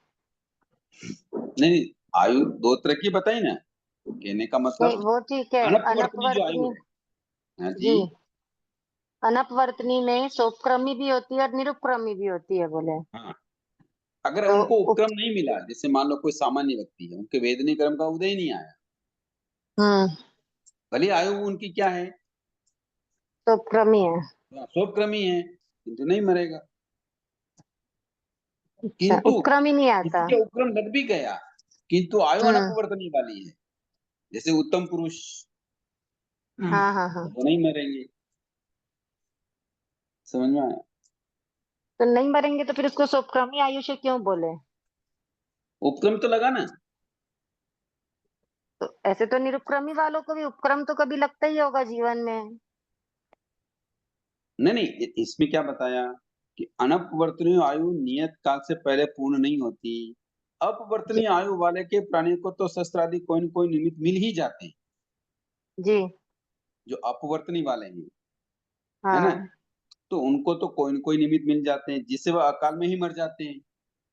नहीं, आयु दो तरह की बताई ना, कहने का
नहीं,
मतलब
वो ठीक है।
अनपवर्तनीय जो आयु
अनपवर्तनी।
है। हाँ जी।
जी। अनपवर्तनी में सोपक्रमी भी होती है और निरुपक्रमी भी होती है बोले।
हाँ, अगर
तो
उनको उपक्रम नहीं मिला, जैसे मान लो कोई सामान्य व्यक्ति है, उनके वेदनी क्रम का उदय ही नहीं आया,
हम्म।
भले आयु उनकी क्या है,
सोपक्रमी है।
सोपक्रमी है, किंतु नहीं मरेगा।
अच्छा,
किंतु
उपक्रमी नहीं
किसी
आता।
के उपक्रम लग भी गया, किंतु आयु
हम्म।
अनपवर्तनीय वाली है, जैसे उत्तम पुरुष,
हाँ हाँ हाँ।
तो वो नहीं मरेंगे। समझ में आया?
तो नहीं मरेंगे तो फिर उसको सोपक्रमी आयुष्य क्यों बोले?
उपक्रम तो लगा ना।
तो ऐसे तो निरुपक्रमी वालों को भी उपक्रम तो कभी लगता ही होगा जीवन में।
नहीं नहीं, इसमें क्या बताया कि अनपवर्तनीय आयु नियत काल से पहले पूर्ण नहीं होती। अपवर्तनीय आयु वाले के प्राणी को तो शस्त्र आदि कोई न कोई निमित्त मिल ही जाते हैं,
जी
जो अपवर्तनीय वाले हैं, है ना?
हाँ।
तो उनको तो कोई न कोई निमित्त मिल जाते हैं जिससे वह अकाल में ही मर जाते हैं।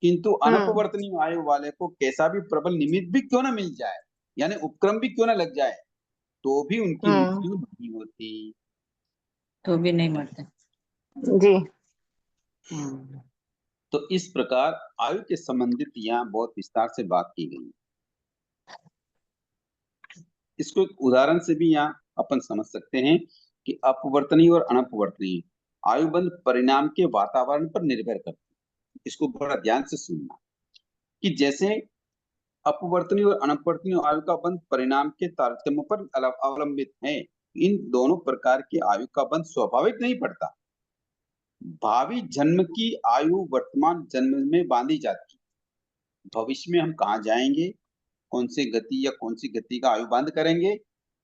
किंतु
हम्म
अनपवर्तनीय आयु वाले को कैसा भी प्रबल निमित्त भी क्यों ना मिल जाए, यानी उपक्रम भी क्यों ना लग जाए, तो भी उनकी
हम्म
मृत्यु नहीं होती।
तो भी नहीं मरते।
जी
हम्म।
तो इस प्रकार आयु के संबंधित यहाँ बहुत विस्तार से बात की गई। इसको एक उदाहरण से भी यहाँ अपन समझ सकते हैं कि अपवर्तनीय और अनपवर्तनीय आयुबंध परिणाम के वातावरण पर निर्भर करते हैं। इसको बड़ा ध्यान से सुनना कि जैसे अपवर्तनीय और अनपवर्तनीय आयु का बंध परिणाम के तारतम्य पर अवलंबित है। इन दोनों प्रकार की आयु का बंध स्वाभाविक नहीं पड़ता। भावी जन्म की आयु वर्तमान जन्म में बांधी जाती है। भविष्य में हम कहाँ जाएंगे, कौन सी गति या कौन सी गति का आयु बांध करेंगे,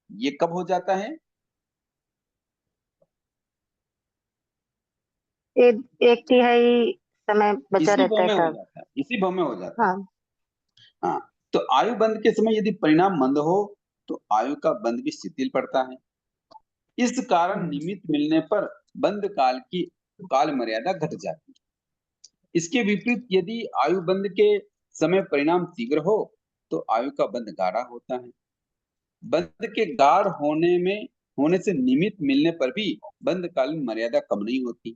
ये कब हो जाता है?
एक तिहाई समय बचा
इसी
रहता
भाव
है
में हो
तब।
जाता है, इसी भाव में हो जाता है।
हाँ
हाँ, तो आयु बंध के समय यदि परिणाम मंद हो तो आयु का बंध भी शिथिल पड़ता है। इस कारण निमित्त मिलने पर बंध काल की काल मर्यादा घट जाती है। इसके विपरीत यदि आयु बंध के समय परिणाम तीव्र हो तो आयु का बंध गाढ़ा होता है। बंध के गाढ़ होने से निमित्त मिलने पर भी बंध कालीन मर्यादा कम नहीं होती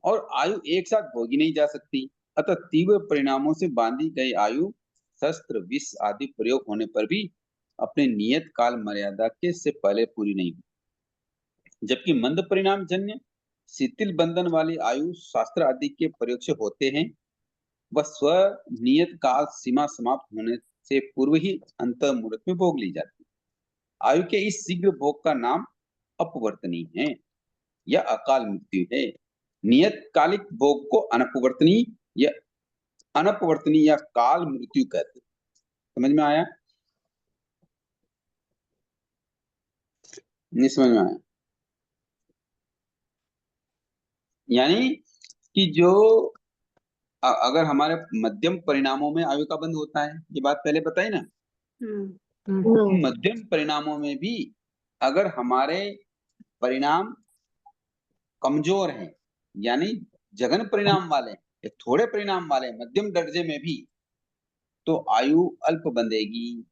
और आयु एक साथ भोगी नहीं जा सकती। अतः तीव्र परिणामों से बांधी गई आयु शस्त्र विष आदि प्रयोग होने पर भी अपने नियत काल मर्यादा के से पहले पूरी नहीं होती। जबकि मंद परिणाम जन्य शिथिल बंधन वाली आयु शास्त्र आदि के प्रयोग से होते हैं, वह स्व नियत काल सीमा समाप्त होने से पूर्व ही अंत मुहूर्त में भोग ली जाती है। आयु के इस शीघ्र भोग का नाम अपवर्तनीय है या अकाल मृत्यु है। नियत कालिक भोग को अनपवर्तनीय या अनपवर्तनीय या काल मृत्यु कहते हैं। समझ में आया? नहीं समझ में आया? यानी कि जो अगर हमारे मध्यम परिणामों में आयु का बंध होता है, ये बात पहले बताई ना, उन मध्यम परिणामों में भी अगर हमारे परिणाम कमजोर हैं, यानी जघन परिणाम वाले या थोड़े परिणाम वाले मध्यम दर्जे में भी, तो आयु अल्प बंधेगी।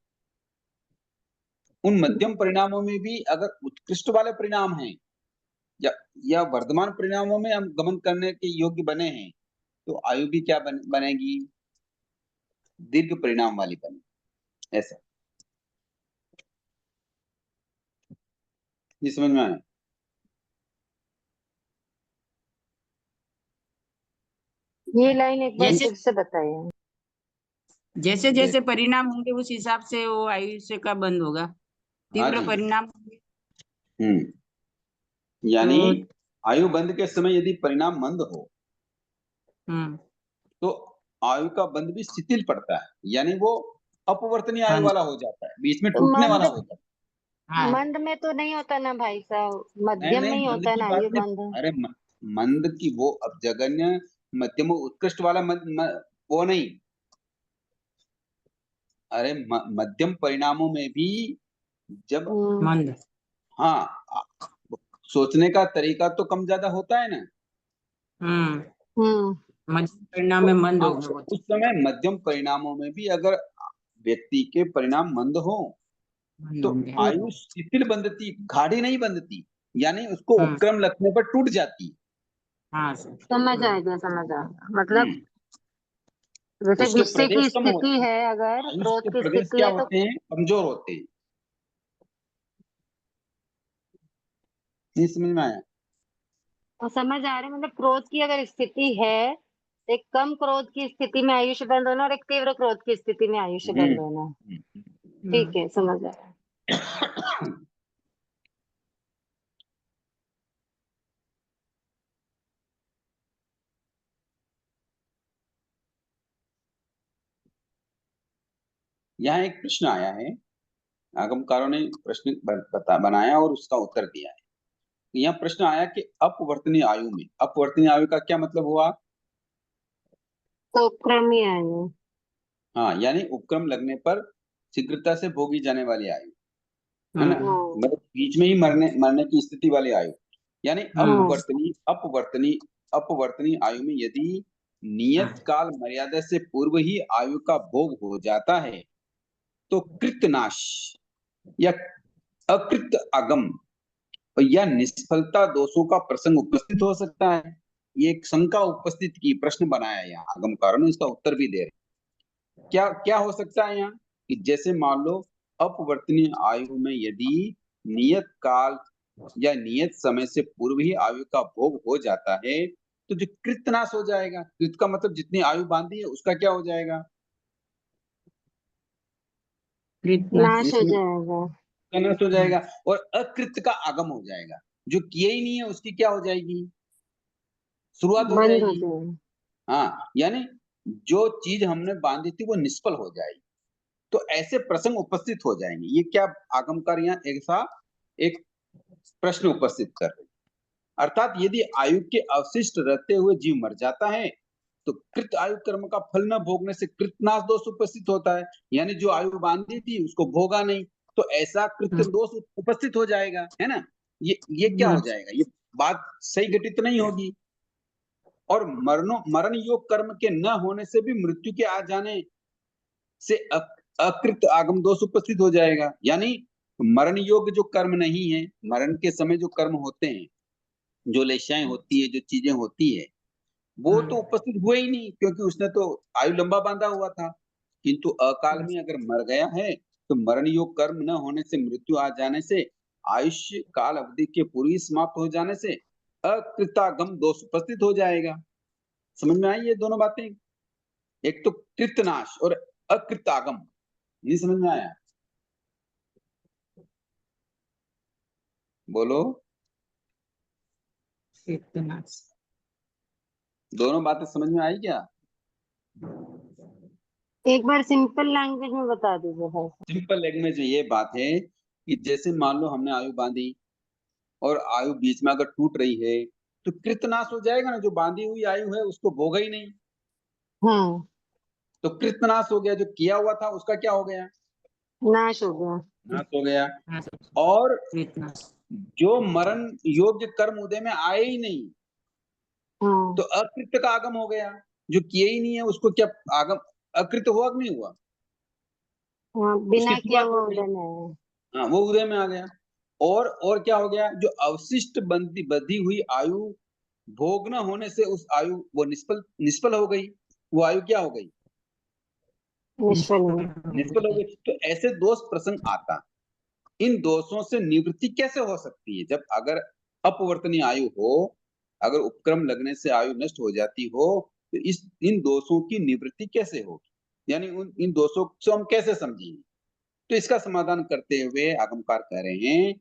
उन मध्यम परिणामों में भी अगर उत्कृष्ट वाले परिणाम हैं या वर्तमान परिणामों में हम गमन करने के योग्य बने हैं, तो आयु भी क्या बनेगी? दीर्घ परिणाम वाली बनेगी। ऐसा ये समझ में आया?
ये लाइन एक बार
जैसे
फिर से बताइए।
जैसे जैसे परिणाम होंगे उस हिसाब से वो आयुष्य का बंद होगा।
हाँ
तीव्र
जी।
परिणाम
हम्म, यानी
तो
आयु बंध के समय यदि परिणाम मंद हो
हम्म
तो आयु का बंध भी शिथिल पड़ता है, यानी वो अपवर्तनीय आयु
हाँ
वाला हो जाता है, बीच में
तो
टूटने वाला
मंद
हो जाता
हाँ
मंद में तो नहीं होता ना भाई साहब,
है।
मध्यम में
नहीं
ही
मंद
होता है
की
ना
बात
आयु
नहीं,
बंध।
अरे मंद की वो अब जघन्य मध्यम उत्कृष्ट वाला वो नहीं। अरे मध्यम परिणामों में भी जब,
मंद
हाँ, सोचने का तरीका तो कम ज्यादा होता है ना,
हम्म
हम्म
मध्यम परिणाम
तो
में मंद
हाँ,
होगा
तो
वो।
उस समय मध्यम परिणामों में भी अगर व्यक्ति के परिणाम मंद हो
मंद
तो
होंगे हाँ।
आयु शिथिल बंधती, गाढ़ी नहीं बंधती, यानी उसको
हम्म
उपक्रम लगने पर टूट जाती है।
हाँ सर।
समझ आएगा समझ आएगा। मतलब
हम्म,
जैसे
उसके
गुस्से की
प्रदेश कम
स्थिति
होते हैं,
है, अगर
आयुष
क्रोध
के
की
प्रदेश
स्थिति
क्या
है तो
होते हैं? कमजोर होते हैं। नहीं समझ में आया?
समझ आ रहे हैं। मतलब क्रोध की अगर स्थिति है, एक कम क्रोध की स्थिति में आयुष्य बंद होना और एक तीव्र क्रोध की स्थिति में आयुष्य बंद होना।
हम्म।
ठीक है समझ आ रहा है।
यहाँ एक प्रश्न आया है, आगमकारों ने प्रश्न बनाया और उसका उत्तर दिया है। यहाँ प्रश्न आया कि अपवर्तनीय आयु में, अपवर्तनीय आयु का क्या मतलब हुआ?
उपक्रमी आयु।
हाँ, यानी उपक्रम लगने पर शीघ्रता से भोगी जाने वाली आयु, है ना?
हाँ,
मतलब बीच में ही मरने की स्थिति वाली आयु, यानी
हाँ।
अपवर्तनीय आयु में यदि नियत काल मर्यादा से पूर्व ही आयु का भोग हो जाता है तो कृतनाश या अकृत आगम या निष्फलता दोषों का प्रसंग उपस्थित हो सकता है। ये एक शंका उपस्थित की, प्रश्न बनाया यहाँ आगमकारों ने, इसका उत्तर भी दे रहे। क्या क्या हो सकता है यहाँ कि जैसे मान लो अपवर्तनीय आयु में यदि नियत काल या नियत समय से पूर्व ही आयु का भोग हो जाता है तो जो कृतनाश हो जाएगा, कृत का मतलब जितनी आयु बांधी है उसका क्या हो जाएगा?
कृतनाश।
नाश हो जाएगा।
नाश हो जाएगा। और अकृत का आगम हो जाएगा, जो किए ही नहीं है उसकी क्या हो जाएगी? शुरुआत हो
बंद हो
जाएगी।
जाएगा।
हाँ, यानी जो चीज हमने बांधी थी वो निष्फल हो जाएगी। तो ऐसे प्रसंग उपस्थित हो जाएंगे। ये क्या आगमकार यहाँ ऐसा एक प्रश्न उपस्थित कर रहे हैं। अर्थात यदि आयु के अवशिष्ट रहते हुए जीव मर जाता है तो कृत आयु कर्म का फल न भोगने से कृतनाश दोष उपस्थित होता है, यानी जो आयु बांधी थी उसको भोगा नहीं, तो ऐसा कृत दोष उपस्थित हो जाएगा, है ना? ये क्या हो जाएगा? ये बात सही घटित नहीं होगी। और मरण योग कर्म के न होने से भी मृत्यु के आ जाने से अकृत आगम दोष उपस्थित हो जाएगा, यानी मरण योग्य जो कर्म नहीं है, मरण के समय जो कर्म होते हैं, जो लेशाएं होती है, जो चीजें होती है, वो तो उपस्थित हुए ही नहीं, क्योंकि उसने तो आयु लंबा बांधा हुआ था। किंतु अकाल में अगर मर गया है तो मरण योग कर्म न होने से, मृत्यु आ जाने से, आयुष्य काल अवधि के पूर्व ही समाप्त हो जाने से अकृतागम दोष उपस्थित हो जाएगा। समझ में आई ये दोनों बातें? एक तो कृतनाश और अकृतागम, नहीं समझ में आया? बोलो,
कृतनाश।
दोनों बातें समझ में आई क्या?
एक बार सिंपल लैंग्वेज में बता दीजिए भाई।
सिंपल लैंग्वेज में ये बात है कि जैसे मान लो हमने आयु बांधी और आयु बीच में अगर टूट रही है तो कृतनाश हो जाएगा ना, जो बांधी हुई आयु है उसको भोगा ही नहीं,
हम्म।
तो कृतनाश हो गया। जो किया हुआ था उसका क्या हो गया?
नाश हो गया।
नाश हो गया। और
कृतनाश।
जो मरण योग्य कर्म उदय में आए ही नहीं तो अकृत का आगम हो गया। जो किए ही नहीं है उसको क्या आगम, अकृत हुआ कि नहीं हुआ?
हाँ,
उसकी
बिना किया
शुरुआत
हुआ
हो गई।
उदय में है।
हाँ, वो उदय में आ गया। और क्या हो गया? जो अवशिष्ट बंधी हुई आयु भोग न होने से उस आयु वो निष्फल निष्फल हो गई। वो आयु क्या हो गई?
निष्फल हो।
निष्फल हो गई। तो ऐसे दोष प्रसंग आता। इन दोषों से निवृत्ति कैसे हो सकती है? जब अगर अपवर्तनीय आयु हो, अगर उपक्रम लगने से आयु नष्ट हो जाती हो तो इन दोषों की निवृत्ति कैसे होगी? यानी इन दोषों से हम कैसे समझेंगे? तो इसका समाधान करते हुए आगमकार कह रहे हैं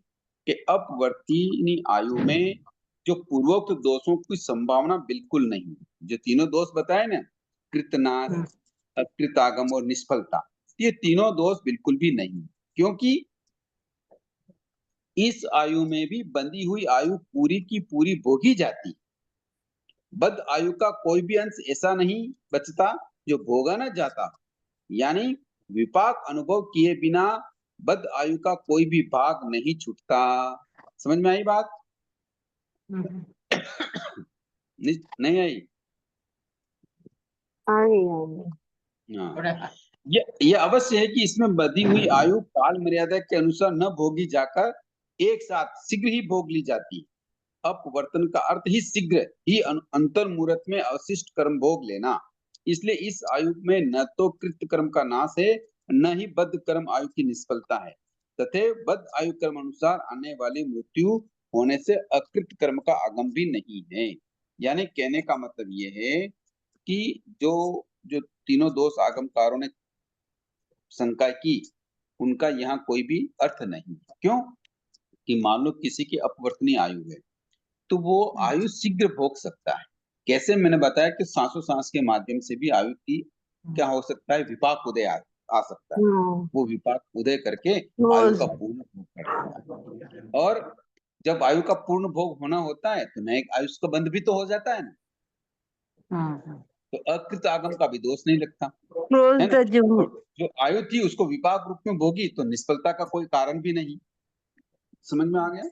कि अपवर्तनीय आयु में जो पूर्वोक्त दोषों की संभावना बिल्कुल नहीं। जो तीनों दोष बताए ना, कृतनाश, अकृतागम और निष्फलता, ये तीनों दोष बिल्कुल भी नहीं, क्योंकि इस आयु में भी बंधी हुई आयु पूरी की पूरी भोगी जाती। बद्ध आयु का कोई भी अंश ऐसा नहीं बचता जो भोगा न जाता, यानी विपाक अनुभव किए बिना बद्ध आयु का कोई भी भाग नहीं छूटता। समझ में आई बात? नहीं आई? हाँ, ये अवश्य है कि इसमें बधी हुई आयु काल मर्यादा के अनुसार न भोगी जाकर एक साथ शीघ्र ही भोग ली जाती है। अपवर्तन का अर्थ ही शीघ्र ही अंतर मुहूर्त में अवशिष्ट कर्म भोग लेना। इसलिए इस आयु में न तो कृत कर्म का नाश है, न ही बद्ध कर्म आयु की निष्फलता है। तथा बद्ध आयु कर्म अनुसार आने वाली मृत्यु होने से अकृत कर्म का आगम भी नहीं है। यानी कहने का मतलब ये है कि जो जो तीनों दोष आगमकारों ने शंका की, उनका यहाँ कोई भी अर्थ नहीं। क्यों? कि मान लो किसी की अपवर्तनीय आयु है तो वो आयु शीघ्र भोग सकता है। कैसे? मैंने बताया कि सांसों सांस के माध्यम से भी आयु की क्या हो सकता है? विपाक उदय आ सकता है, वो विपाक उदय करके आयु का पूर्ण भोग करता है। और जब आयु का पूर्ण भोग होना होता है तो नए आयुष का बंध भी तो हो जाता है ना,
हाँ
तो अकृत आगम का भी दोष नहीं लगता है ना। जो आयु थी उसको विपाक रूप में भोगी तो निष्फलता का कोई कारण भी नहीं। समझ में आ गया।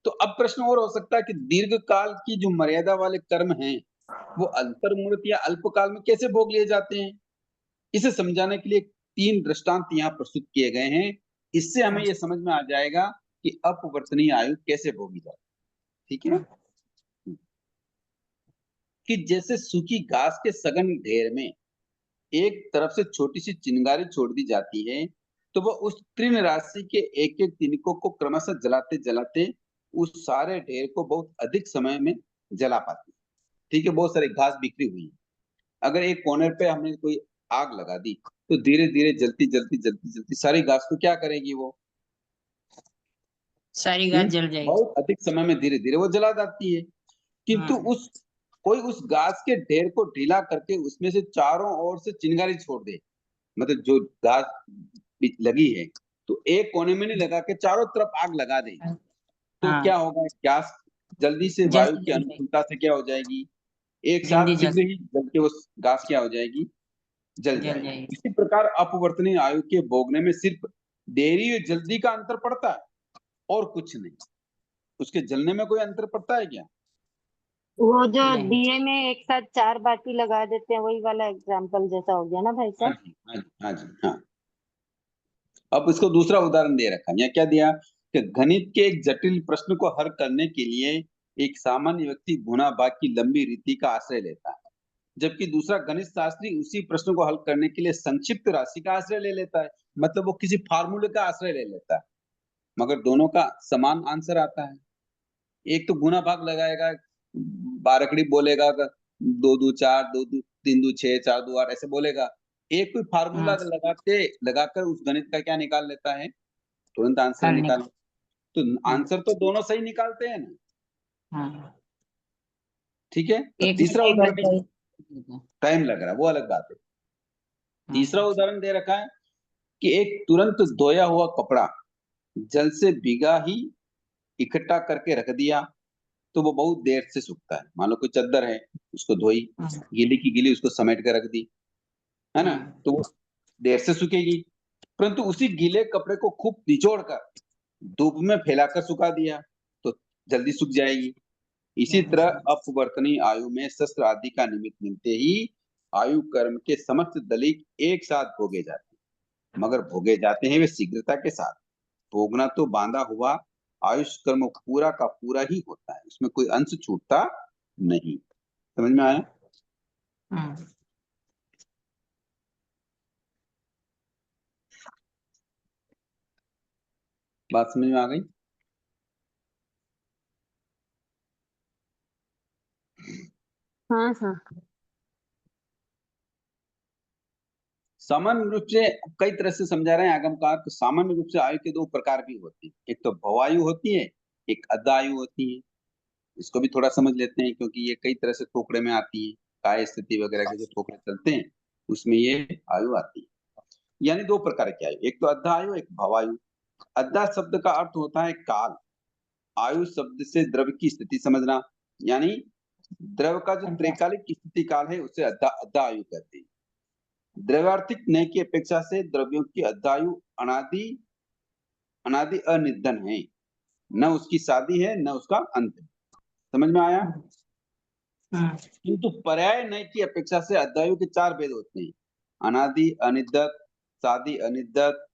तो अब प्रश्न और हो सकता है कि दीर्घ काल की जो मर्यादा वाले कर्म हैं वो अंतर्मुहूर्त या अल्पकाल में कैसे भोग लिए जाते हैं, इसे समझाने के लिए 3 दृष्टांत यहाँ प्रस्तुत किए गए हैं। इससे हमें ये समझ में आ जाएगा कि अपवर्तनीय आयु कैसे भोगी जाती है। ठीक है, कि जैसे सूखी घास के सघन ढेर में एक तरफ से छोटी सी चिंगारी छोड़ दी जाती है तो वह उस तृण राशि के एक एक तिनकों को क्रमशः जलाते जलाते उस सारे ढेर को बहुत अधिक समय में जला पाती है। ठीक है, बहुत सारी घास बिखरी हुई है, अगर एक कॉर्नर पे हमने कोई आग लगा दी तो धीरे धीरे जलती जलती जलती जलती सारी घास को क्या करेगी वो,
सारी घास जल जाएगी।
बहुत अधिक समय में धीरे धीरे वो जला जाती है। किंतु उस कोई उस घास के ढेर को ढीला करके उसमें से चारों ओर से चिंगारी छोड़ दे, मतलब जो घास लगी है तो एक कोने में नहीं लगा के चारों तरफ आग लगा दे, तो
हाँ,
क्या होगा, गैस जल्दी से वायु
जल्दी
की
जल जाएगी,
अनुकूलता से क्या हो जाएगी, एक
जल्दी
साथ
जल
शीघ्र ही जल के वो घास क्या हो जाएगी, जल
जल
जाएगी।
जाएगी।
इसी प्रकार अपवर्तनीय आयु के भोगने में सिर्फ देरी और जल्दी का अंतर पड़ता है और कुछ नहीं। उसके जलने में कोई अंतर पड़ता है क्या?
वो जो
नहीं।
दिए में एक साथ 4 बाती लगा देते हैं वही वाला एग्जाम्पल जैसा हो गया ना भाई
हाँ
साहब।
जी, हाँ जी, हाँ जी, हाँ। अब इसको दूसरा उदाहरण दे रखा है, यहाँ क्या दिया कि गणित के एक जटिल प्रश्न को हल करने के लिए एक सामान्य व्यक्ति गुणा भाग की लंबी रीति का आश्रय लेता है, जबकि दूसरा गणित शास्त्री उसी प्रश्न को हल करने के लिए संक्षिप्त राशि का आश्रय ले लेता है, मतलब वो किसी फार्मूले का आश्रय ले लेता है, मगर दोनों का समान आंसर आता है। एक तो गुणा भाग लगाएगा, बारकड़ी बोलेगा, दो दो चार, दो दो तीन दो छह, चार दो आठ ऐसे बोलेगा। एक कोई फार्मूला
हाँ,
लगाकर उस गणित का क्या निकाल लेता है, तुरंत आंसर
हल
निकाल।
निकाल।
तो आंसर तो दोनों सही निकालते हैं ना।
हाँ,
ठीक है, तो
एक में
तीसरा
टाइम
उदाहरण,
लगता है।
टाइम लग रहा है वो अलग बात है। तीसरा
हाँ,
उदाहरण दे रखा है कि एक तुरंत धोया हुआ कपड़ा जल से भीगा ही इकट्ठा करके रख दिया तो वो बहुत देर से सूखता है। मान लो कोई चादर है, उसको धोई,
हाँ,
गीली की गीली उसको समेट के रख दी, है ना,
हाँ,
तो वो देर से सूखेगी। परंतु उसी गीले कपड़े को खूब निचोड़ कर धूप में फैलाकर सुखा दिया तो जल्दी सूख जाएगी। इसी तरह अपवर्तनीय आयु में शस्त्र आदि का निमित्त मिलते ही आयु कर्म के समस्त दलिक एक साथ भोगे जाते हैं, मगर भोगे जाते हैं वे शीघ्रता के साथ। भोगना तो बांधा हुआ आयुष कर्म पूरा का पूरा ही होता है, उसमें कोई अंश छूटता नहीं। समझ में आया?
हाँ,
बात समझ में आ गई?
हाँ हाँ।
सामान्य रूप से कई तरह से समझा रहे हैं आगमकार। तो सामान्य रूप से आयु के दो प्रकार भी होती है, एक तो भवायु होती है, एक अदायु होती है। इसको भी थोड़ा समझ लेते हैं क्योंकि ये कई तरह से थोकड़े में आती है, काय स्थिति वगैरह के जो थोकड़े चलते हैं उसमें ये आयु आती है। यानी दो प्रकार की आयु, एक तो अद्धा आयु, एक भवायु। अद्धा शब्द का अर्थ होता है काल, आयु शब्द से द्रव्य की स्थिति समझना, यानी द्रव्य का जो
अच्छा,
त्रैकालिक स्थिति काल है उसे अद्धा अद्धा आयु कहते हैं। द्रव्यार्थिक नय की अपेक्षा से द्रव्यों की अद्धायु अनादि अनादि अनिधन है, न उसकी शादी है न उसका अंत है। समझ में आया?
हाँ,
किंतु पर्याय नय की अपेक्षा से अद्धायु के 4 भेद होते हैं, अनादि अनिद्दत, शादी अनिद्दत,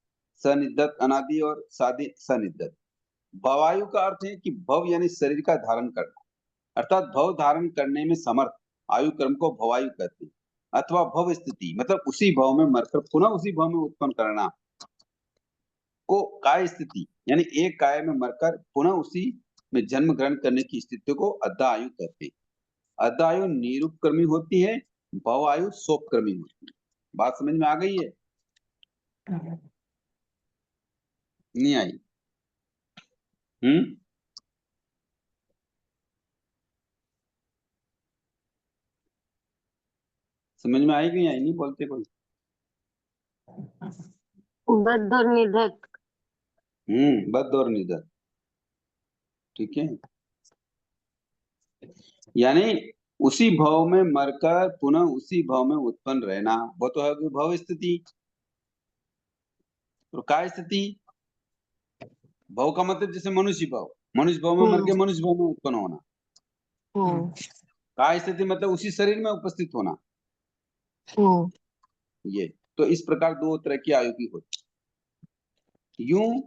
सनिद्दत अनादि और शादी सनिद्दत। भवायु का अर्थ है कि भव यानी शरीर का धारण करना, अर्थात भव धारण करने में समर्थ आयु क्रम को भवायु कहते हैं। अथवा भव स्थिति मतलब उसी भव में मरकर पुनः उसी भव में उत्पन्न करना को काय स्थिति, यानी एक काय में मरकर पुनः उसी में जन्म ग्रहण करने की स्थिति को अद्धा आयु कहते हैं। अद्धा आयु निरूपक्रमी होती है, भव आयु सोपक्रमी होती है। बात समझ में आ गई है? नहीं आई? हम्म, समझ में आई कि नहीं आई? नहीं बोलते कोई।
बद्ध और निधक।
बद्ध और निधन, ठीक है। यानी उसी भाव में मरकर पुनः उसी भाव में उत्पन्न रहना, वो तो है भव स्थिति। तो काय स्थिति, भव का मतलब जैसे मनुष्य भाव, मनुष्य भाव में मर के मनुष्य भाव में उत्पन्न होना। काय स्थिति मतलब उसी शरीर में उपस्थित होना। ये तो इस प्रकार दो तरह की आयु की होती। यूं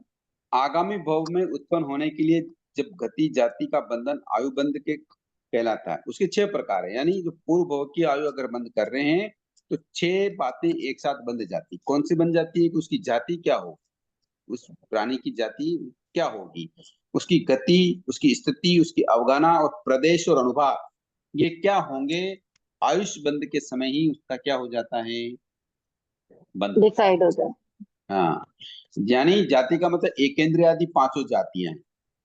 आगामी भव में उत्पन्न होने के लिए जब गति जाति का बंधन आयु बंध के कहलाता है, उसके 6 प्रकार है। यानी जो पूर्व भव की आयु अगर बंद कर रहे हैं तो 6 बातें एक साथ बंध जाती। कौन सी बन जाती है? कि उसकी जाति क्या हो, उस प्राणी की जाति क्या होगी, उसकी गति, उसकी स्थिति, उसकी अवगाना और प्रदेश और अनुभाग, ये क्या होंगे, आयुष बंध के समय ही उसका क्या हो जाता है, बंद।
डिसाइड हो जाए।
हाँ, यानी जाति का मतलब एकेंद्रिय आदि 5 जातियां हैं।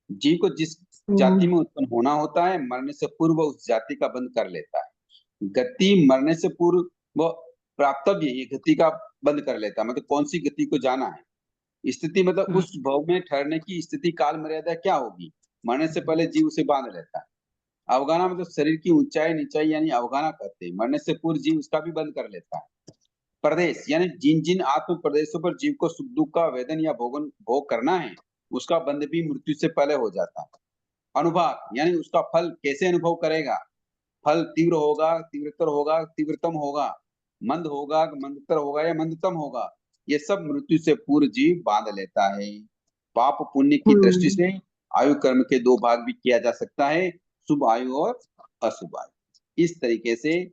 जीव को जिस जाति में उत्पन्न होना होता है, मरने से पूर्व उस जाति का बंध कर लेता है। गति मरने से पूर्व वो प्राप्तव्य, ये गति का बंद कर लेता है, मतलब कौन सी गति को जाना है। स्थिति मतलब उस भव में ठहरने की स्थिति काल मर्यादा क्या होगी, मरने से पहले जीव उसे बांध लेता है। अवगाना मतलब शरीर की ऊंचाई नीचाई, यानी अवगाना कहते हैं, मरने से पूर्व जीव उसका भी बंद कर लेता है। प्रदेश यानी जिन जिन आत्म प्रदेशों पर जीव को सुख दुख का वेदन या भोग करना है, उसका बंध भी मृत्यु से पहले हो जाता है। अनुभाग यानी उसका फल कैसे अनुभव करेगा, फल तीव्र होगा, तीव्रतर होगा, तीव्रतम होगा, मंद होगा, मंदतर होगा या मंदतम होगा, ये सब मृत्यु से पूर्व जीव बांध लेता है। पाप पुण्य की दृष्टि से आयु कर्म के 2 भाग भी किया जा सकता है, शुभ आयु और अशुभ आयु। इस तरीके से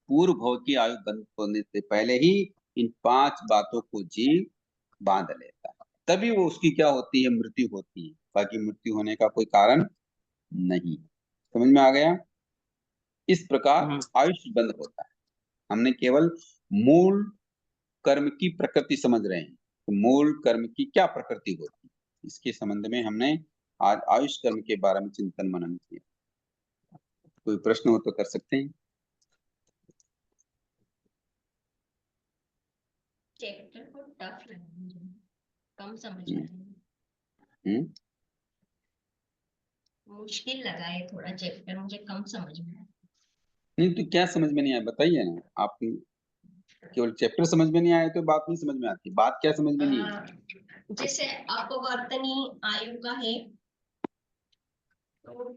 पूर्व भव की आयु बंद होने से पहले ही इन 5 बातों को जीव बांध लेता है, तभी वो उसकी क्या होती है, मृत्यु होती है। बाकी मृत्यु होने का कोई कारण नहीं। समझ में आ गया? इस प्रकार आयुष्य बंद होता है। हमने केवल मूल कर्म की प्रकृति समझ रहे हैं, तो मूल कर्म की क्या प्रकृति होती है, इसके संबंध में हमने आज आयुष कर्म के बारे में चिंतन मनन किया। कोई प्रश्न हो तो कर सकते हैं।
चैप्टर को टफ लगा मुझे, कम समझ में आया। मुश्किल लगा है थोड़ा चैप्टर, मुझे कम समझ में आया।
नहीं तो क्या समझ में नहीं आया बताइए ना। आप केवल चैप्टर समझ में नहीं आए तो बात नहीं समझ में आती, बात क्या समझ में नहीं आई?
जैसे अपवर्तनीय आयु का है, तो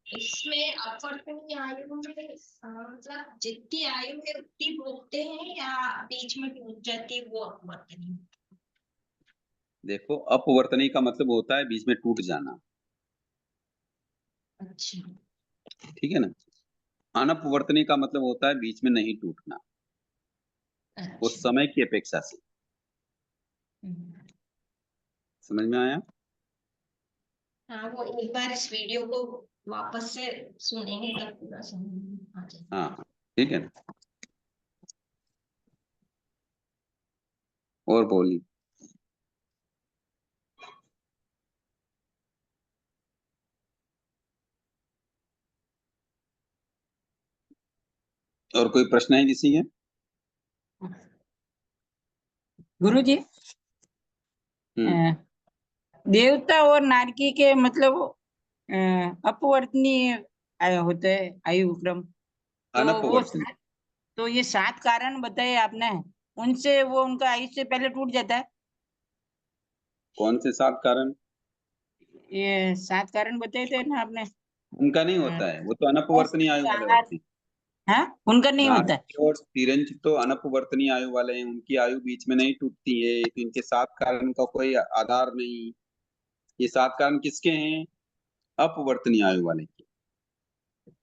इसमें अपवर्तनीय आयु में मतलब जितनी आयु है उतनी भोगते हैं या बीच में टूट जाती है, वो अपवर्तनीय?
देखो, अपवर्तनीय का मतलब होता है बीच में टूट जाना।
अच्छा।
ठीक है ना। अनपवर्तनीय का मतलब होता है बीच में नहीं टूटना, वो
अच्छा।
समय की अपेक्षा से। समझ में आया?
हाँ, वो एक बार इस वीडियो को वापस से सुनेंगे तब पूरा समझ में आ जाएगा।
हाँ, ठीक है ना। और बोलिए। और कोई प्रश्न है किसी के?
गुरुजी, देवता और नारकी के मतलब अपवर्तनीय होते हैं आयु क्रम, तो वो
अनपवर्तनीय।
तो ये 7 कारण बताए आपने, उनसे वो उनका आयुष्य पहले टूट जाता है।
कौन से 7 कारण?
ये 7 कारण बताए थे ना आपने।
उनका नहीं होता है, वो तो अनपवर्तनीय आयु वाले होते हैं।
हाँ, उनका नहीं होता है।
नारकी और तिरंज तो अनपवर्तनीय आयु वाले हैं, उनकी आयु बीच में नहीं टूटती है, तो इनके 7 कारण का कोई आधार नहीं। ये 7 कारण किसके हैं? अपवर्तनीय आयु वाले के।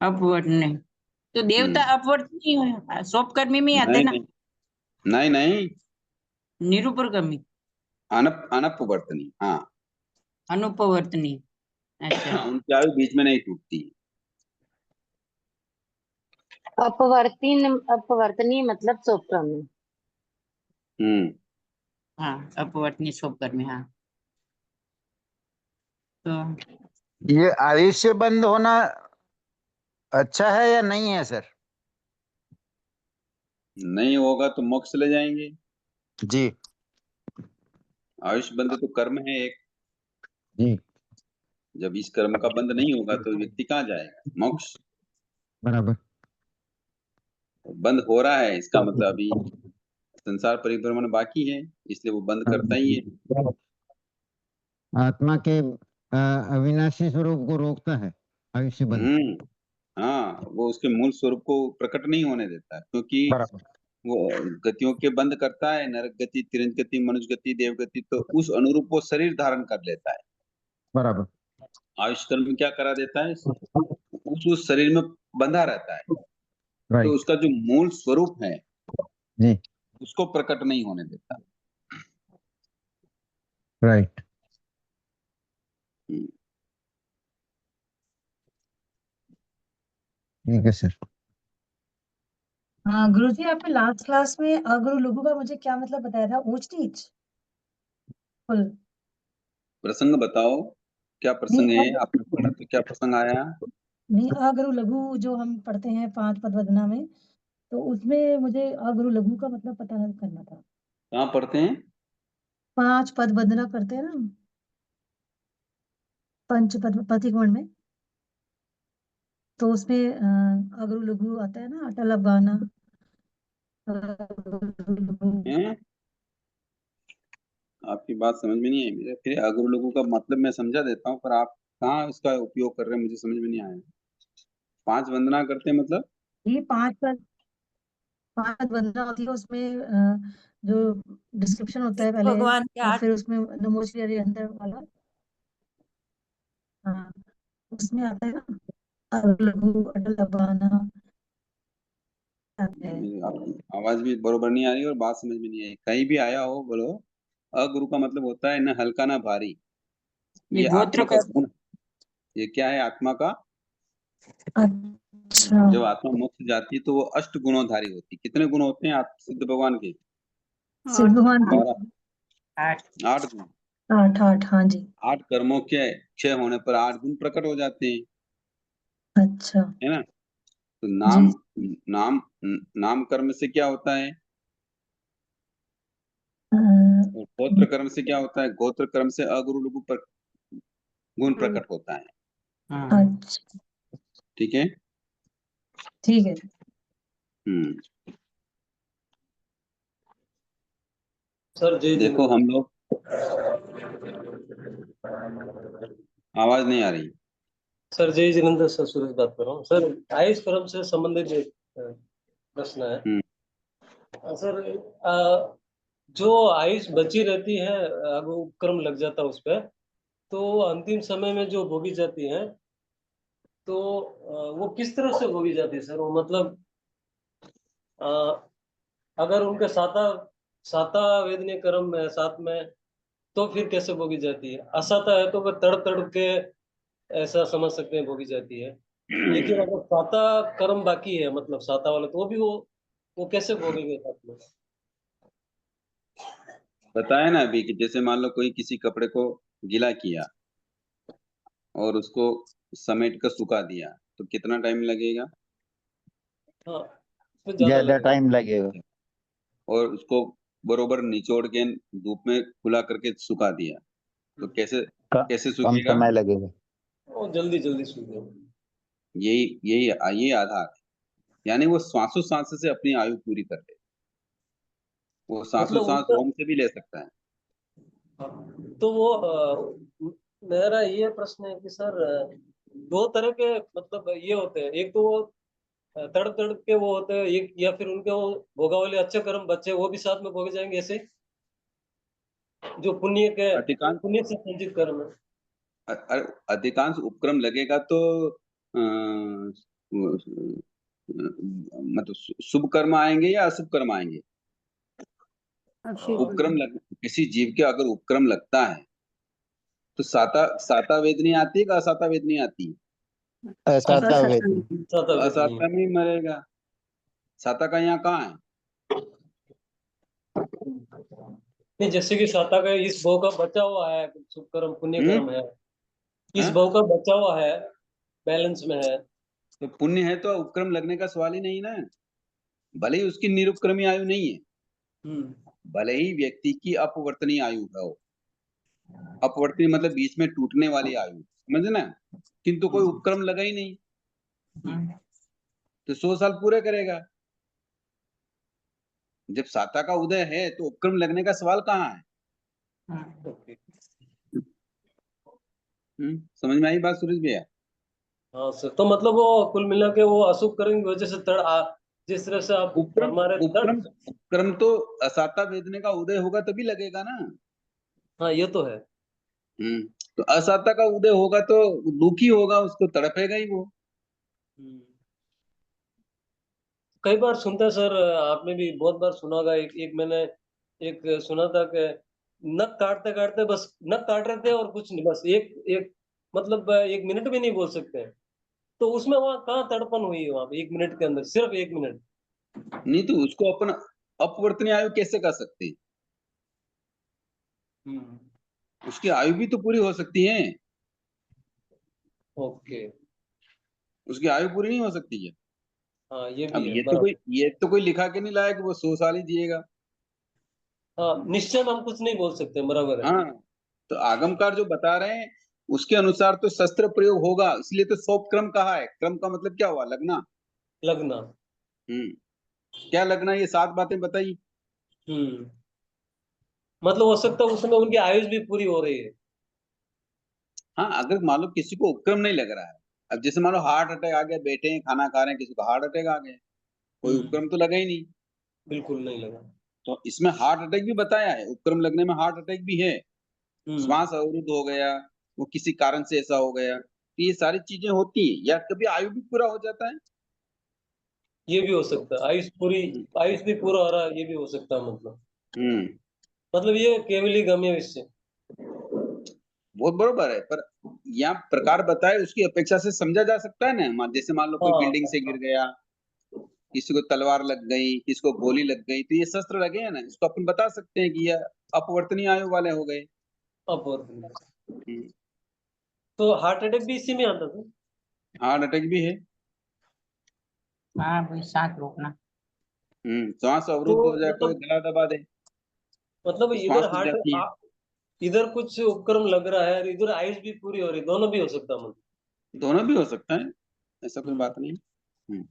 अपवर्तनीय, तो देवता
हम्म।
अपवर्तनीय स्वकर्मी में आते
नहीं
ना,
नहीं नहीं नहीं,
निरूपर कर्मी,
अनपवर्तनीय, हाँ।
अनुपवर्तनीय। अच्छा,
उनकी आयु बीच में नहीं टूटती है।
अपवर्तनीय मतलब स्वक्रमी।
हम्म।
हाँ, अपवर्तनीय स्वकर्मी, हाँ। तो
ये आयुष्य बंद होना अच्छा है या नहीं है सर?
नहीं होगा तो मोक्ष ले जाएंगे।
जी
आयुष बंध तो कर्म है एक।
जी
जब इस कर्म का बंध नहीं होगा तो व्यक्ति कहाँ जाएगा? मोक्ष।
बराबर।
बंद हो रहा है इसका मतलब अभी संसार परिभ्रमण बाकी है, इसलिए वो बंद करता ही है।
आत्मा के अविनाशी स्वरूप को रोकता है आयुष्य बंध।
हाँ, वो उसके मूल स्वरूप को प्रकट नहीं होने देता है, क्योंकि
बराबर
वो गतियों के बंद करता है, नरक गति, तिरंज गति, मनुष्य गति, देव गति, तो उस अनुरूप वो शरीर धारण कर लेता है।
बराबर।
आयुष कर्म क्या करा देता है? उस शरीर में बंधा रहता है, तो
राइट।
उसका जो मूल स्वरूप है
जी
उसको प्रकट नहीं होने देता।
राइट।
हम्म।
ठीक है सर।
हाँ गुरुजी, आपने लास्ट क्लास में अगुरु लघु का मुझे क्या मतलब बताया था? ऊंच नीच फुल।
प्रसंग बताओ, क्या प्रसंग है? आपने पढ़ा तो क्या प्रसंग आया?
नहीं, अगुरु लघु जो हम पढ़ते हैं 5 पद वदना में, तो उसमें मुझे अगुरु लघु का मतलब पता करना था।
कहाँ पढ़ते हैं?
5 पद वदना करते हैं ना, पंच पद पथिगुण में, तो उसमें अगुरु लघु आता है ना, अटल अफगाना। अगुरु लघु।
हैं? आपकी बात समझ में नहीं आई मेरे। फिर अगुरु लोगों का मतलब मैं समझा देता हूँ, पर आप कहाँ इसका उपयोग कर रहे हैं मुझे समझ में नहीं आया। 5 वंदना करते हैं मतलब?
ये 5 पद वदना होती है, उसमें जो डिस्क्रिप्शन होता है पहले,
भगवान के
और
8
फिर उसमें नमो श्री हरि अंदर वाला। हाँ, उसमें आता है ना, अगुरु लघु अटल अफगाना आता है।
आपकी आवाज भी बरोबर नहीं आ रही और बात समझ में नहीं आई। कहीं भी आया हो बोलो। अगुरु का मतलब होता है न हल्का ना भारी।
ये
ये
गोत्र
आत्मा का
का
गुण। ये क्या है आत्मा का?
अच्छा।
जब आत्मा मोक्ष जाती है तो वो अष्ट गुणोधारी होती है। कितने गुण होते हैं आप सिद्ध भगवान के?
शिव भगवान के
12
8
8 गुण।
8 हाँ जी।
8 कर्मों के क्षय होने पर 8 गुण प्रकट हो जाते हैं,
अच्छा
है ना? तो
जी।
नाम नाम कर्म से क्या होता है
अ,
और गोत्र कर्म से क्या होता है? गोत्र कर्म से अगुरु लघु पर गुण प्रकट होता है।
हाँ
अच्छा
ठीक है।
ठीक है।
हम्म।
सर जय
देखो
जिनेंद्र।
हम लोग, आवाज नहीं आ रही।
सर जय जिनेंद्र, सर सुरेश बात कर रहा हूँ सर। आयुष कर्म से संबंधित एक प्रश्न है। सर जो आयुष बची रहती है, अगर उपक्रम लग जाता है उस पर, तो अंतिम समय में जो भोगी जाती है, तो वो किस तरह से भोगी जाती है सर? वो मतलब अ, अगर उनके साता साता वेदनीय कर्म में साथ में, तो फिर कैसे भोगी जाती है? असाता है तो वह तड़ तड़ के ऐसा समझ सकते हैं भोगी जाती है। लेकिन अगर साता कर्म बाकी है, मतलब साता वाला, तो वो भी वो कैसे भोगेंगे साथ में?
बताया ना अभी कि जैसे मान लो कोई किसी कपड़े को गीला किया और उसको समेट कर सुखा दिया, तो कितना टाइम लगेगा?
हाँ, उसमें ज्यादा
ज्यादा
लगेगा।
टाइम लगेगा।
और उसको बरोबर निचोड़ के धूप में खुला करके सुखा दिया, तो कैसे कैसे
कम
सूखेगा?
समय लगेगा।
वो जल्दी जल्दी सूखेगा।
यही यही यही आधार है। यानी वो श्वासों सांस से अपनी आयु पूरी कर ले। वो सांसों
मतलब
सांस
उनका,
होम से भी ले सकता है।
तो वो मेरा ये प्रश्न है कि सर, दो तरह के मतलब ये होते हैं। एक तो वो तड़ तड़ के वो होते हैं एक, या फिर उनके वो भोगा वाले अच्छे कर्म बच्चे वो भी साथ में भोगे जाएंगे ऐसे, जो
अधिकांश
पुण्य से संचित कर्म है।
अधिकांश उपक्रम लगेगा तो मतलब शुभ कर्म आएंगे या अशुभ कर्म आएंगे? उपक्रम किसी जीव के अगर उपक्रम लगता है तो साता साता वेदनी आती है कि असाता वेदनी आती है?
असाता वेद।
साता
तो
वेदनी।
असाता में ही मरेगा। साता का यहाँ कहाँ है?
नहीं, जैसे कि साता का इस भाव का बचा हुआ है, शुभ कर्म पुण्य कर्म है, इस
हाँ?
भाव का बचा हुआ है, बैलेंस में है।
तो पुण्य है तो उपक्रम लगने का सवाल ही नहीं ना। भले ही उसकी निरुपक्रमी आयु नहीं है,
हम्म,
भले ही व्यक्ति की अपवर्तनीय आयु है वो, अपवर्तनीय मतलब बीच में टूटने वाली आयु, समझे ना, किंतु कोई उपक्रम लगा ही नहीं, तो 100 साल पूरे करेगा। जब साता का उदय है तो उपक्रम लगने का सवाल कहाँ है?
ओके।
समझ में आई बात सुरेश भैया?
हाँ सर, तो मतलब वो कुल मिला के वो अशुभ कर्म की वजह से जिस तरह से आप
उपक्रम
फरमा रहे
उपक्रम उपक्रम तो असाता वेदने का उदय होगा तभी लगेगा ना।
हाँ ये तो है।
तो असाता का उदय होगा तो दुखी होगा, उसको तड़पेगा ही वो।
कई बार सुनते हैं सर, आपने भी बहुत बार सुना होगा, एक मैंने एक सुना था कि नख काटते काटते बस नख काट रहे थे और कुछ नहीं, बस एक एक मतलब 1 मिनट भी नहीं बोल सकते, तो उसमें वहां कहाँ तड़पन हुई है वहां पे 1 मिनट के अंदर, सिर्फ 1 मिनट।
नहीं तो उसको अपन अपवर्तनीय आयु कैसे कर सकते हैं? उसकी आयु भी तो पूरी हो सकती है।
ओके।
उसकी आयु पूरी नहीं हो सकती है।
हाँ ये
अब
भी है, बराबर।
ये तो कोई लिखा के नहीं लाया कि वो 100 साल ही जिएगा।
हाँ निश्चय हम कुछ नहीं बोल सकते, बराबर है।
हाँ, तो आगमकार जो बता रहे हैं उसके अनुसार तो शस्त्र प्रयोग होगा, इसलिए तो 100 क्रम कहा है। क्रम का मतलब क्या हुआ? लगना।
लगना।
क्या लगना? ये 7 बातें बताई।
मतलब हो सकता है उसमें उनकी आयुष भी पूरी हो रही है।
हाँ, अगर मान लो किसी को उपक्रम नहीं लग रहा है, अब जैसे मान लो हार्ट अटैक आ गया, बैठे हैं खाना खा रहे हैं, किसी को हार्ट अटैक आ गया, कोई उपक्रम तो लगा ही नहीं।
बिल्कुल नहीं लगा।
तो इसमें हार्ट अटैक भी बताया है, उपक्रम लगने में हार्ट अटैक भी है। श्वास अवरुद्ध हो गया, वो किसी कारण से ऐसा हो गया, तो ये सारी चीजें होती है। या कभी आयु भी पूरा हो जाता है।
ये भी हो सकता है, आयुष भी पूरा हो रहा है, ये भी हो सकता है।
हम्म
मतलब ये केवली गम्य विषय।
बहुत बरोबर है, पर यहाँ प्रकार बताए उसकी अपेक्षा से समझा जा सकता है ना। जैसे मान लो कोई
हाँ
बिल्डिंग से गिर गया, किसी को तलवार लग गई, किसी को गोली लग गई, तो ये शस्त्र लगे हैं ना, इसको अपन बता सकते हैं कि ये अपवर्तनीय आयु वाले हो गए।
अपवर्तनीय। तो हार्ट अटैक भी इसी में आता था।
हार्ट अटैक भी है।
हाँ वही सांस रोकना।
श्वास
तो
अवरुद्ध हो जाए, कोई गला दबा दे,
मतलब
श्वास
इधर
रुक जाती है।
इधर कुछ उपक्रम लग रहा है और इधर आयुष भी पूरी हो रही, दोनों भी हो सकता है
दोनों भी हो सकता है, ऐसा कोई बात नहीं।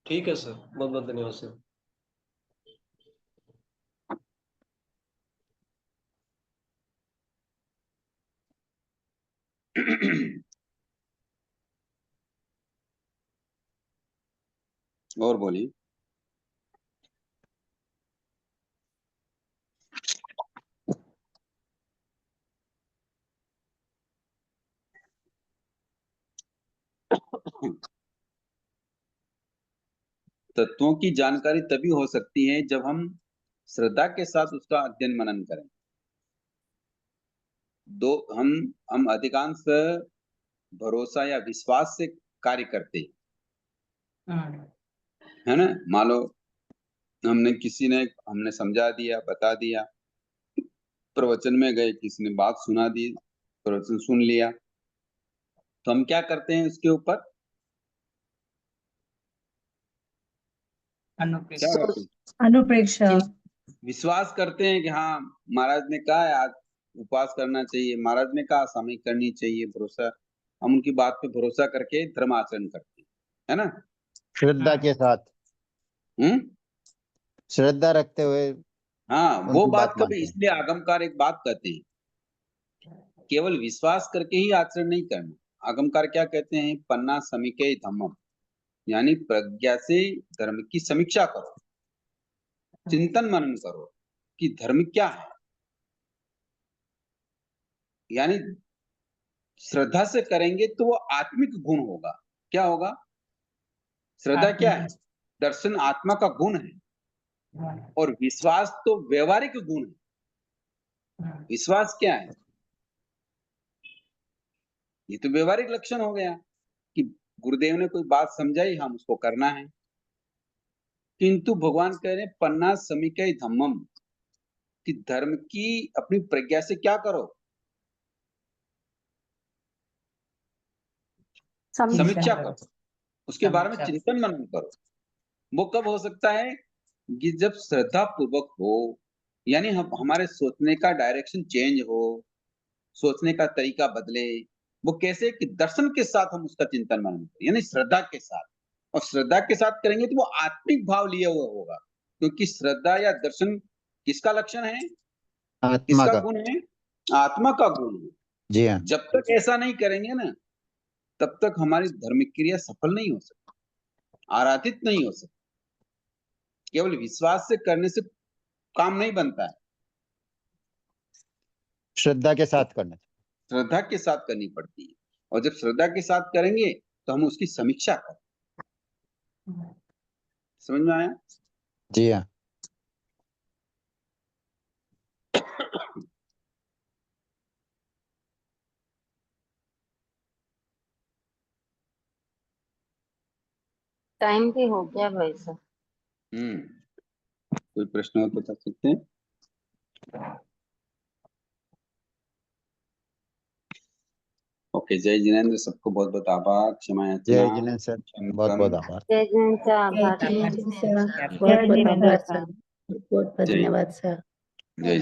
ठीक है सर, बहुत बहुत धन्यवाद सर।
और बोलिए। तत्वों की जानकारी तभी हो सकती है जब हम श्रद्धा के साथ उसका अध्ययन मनन करें। हम अधिकांश भरोसा या विश्वास से कार्य करते हैं, है ना। मान लो हमने समझा दिया, बता दिया, प्रवचन में गए, किसी ने बात सुना दी, प्रवचन सुन लिया, तो हम क्या करते हैं उसके ऊपर? क्या करते हैं?
अनुप्रेक्षा।
विश्वास करते हैं कि हाँ, महाराज ने कहा है आज उपवास करना चाहिए, महाराज ने कहा सामयिक करनी चाहिए, भरोसा, हम उनकी बात पे भरोसा करके धर्म आचरण करते हैं, है ना।
श्रद्धा के साथ,
हम्म
श्रद्धा रखते हुए
हाँ, वो
उनकी
बात
बात
कभी,
मानते हैं।
इसलिए आगमकार एक बात कहते हैं, केवल विश्वास करके ही आचरण नहीं करना। आगमकार क्या कहते हैं? पन्ना समीके धम्मम, यानी प्रज्ञा से धर्म की समीक्षा करो, चिंतन मनन करो कि धर्म क्या है। यानी श्रद्धा से करेंगे तो वो आत्मिक गुण होगा। क्या होगा? श्रद्धा क्या है? दर्शन आत्मा का गुण है, और विश्वास तो व्यवहारिक गुण है। विश्वास क्या है? ये तो व्यवहारिक लक्षण हो गया कि गुरुदेव ने कोई बात समझाई, हम उसको करना है। किंतु भगवान कह रहे हैं पन्ना समीकय धम्मम, कि धर्म की अपनी प्रज्ञा से क्या करो? समीक्षा करो, उसके बारे में चिंतन मनन करो। वो कब हो सकता है कि जब श्रद्धा पूर्वक हो, यानी हम हमारे सोचने का डायरेक्शन चेंज हो, सोचने का तरीका बदले। वो कैसे कि दर्शन के साथ हम उसका चिंतन मनन करें, यानी श्रद्धा के साथ। और श्रद्धा के साथ करेंगे तो वो आत्मिक भाव लिए हुआ होगा, क्योंकि श्रद्धा या दर्शन किसका लक्षण है,
आत्मा
किसका
का।
गुण है, आत्मा का गुण है।
जी हाँ।
जब तक ऐसा नहीं करेंगे ना, तब तक हमारी धार्मिक क्रिया सफल नहीं हो सकती, आराधित नहीं हो सकती। केवल विश्वास से करने से काम नहीं बनता है,
श्रद्धा के साथ करना।
श्रद्धा के साथ करनी पड़ती है। और जब श्रद्धा के साथ करेंगे तो हम उसकी समीक्षा करें। समझ में आया?
जी हाँ।
टाइम भी हो गया भाई साहब।
कोई प्रश्न हो तो पूछ सकते हैं। ओके, जय जिनेंद्र, सबको बहुत बहुत आभार, क्षमा
जय
याचना।
जिनेंद्र सर, बहुत बहुत आभार।
जय जैन साहब,
जय
भारती
जिनेंद्र
माता
सर,
की
बहुत बहुत
जय
आभार
जिनेंद्र
सर।
साहब। बहुत बहुत
जय
धन्यवाद सर।
जय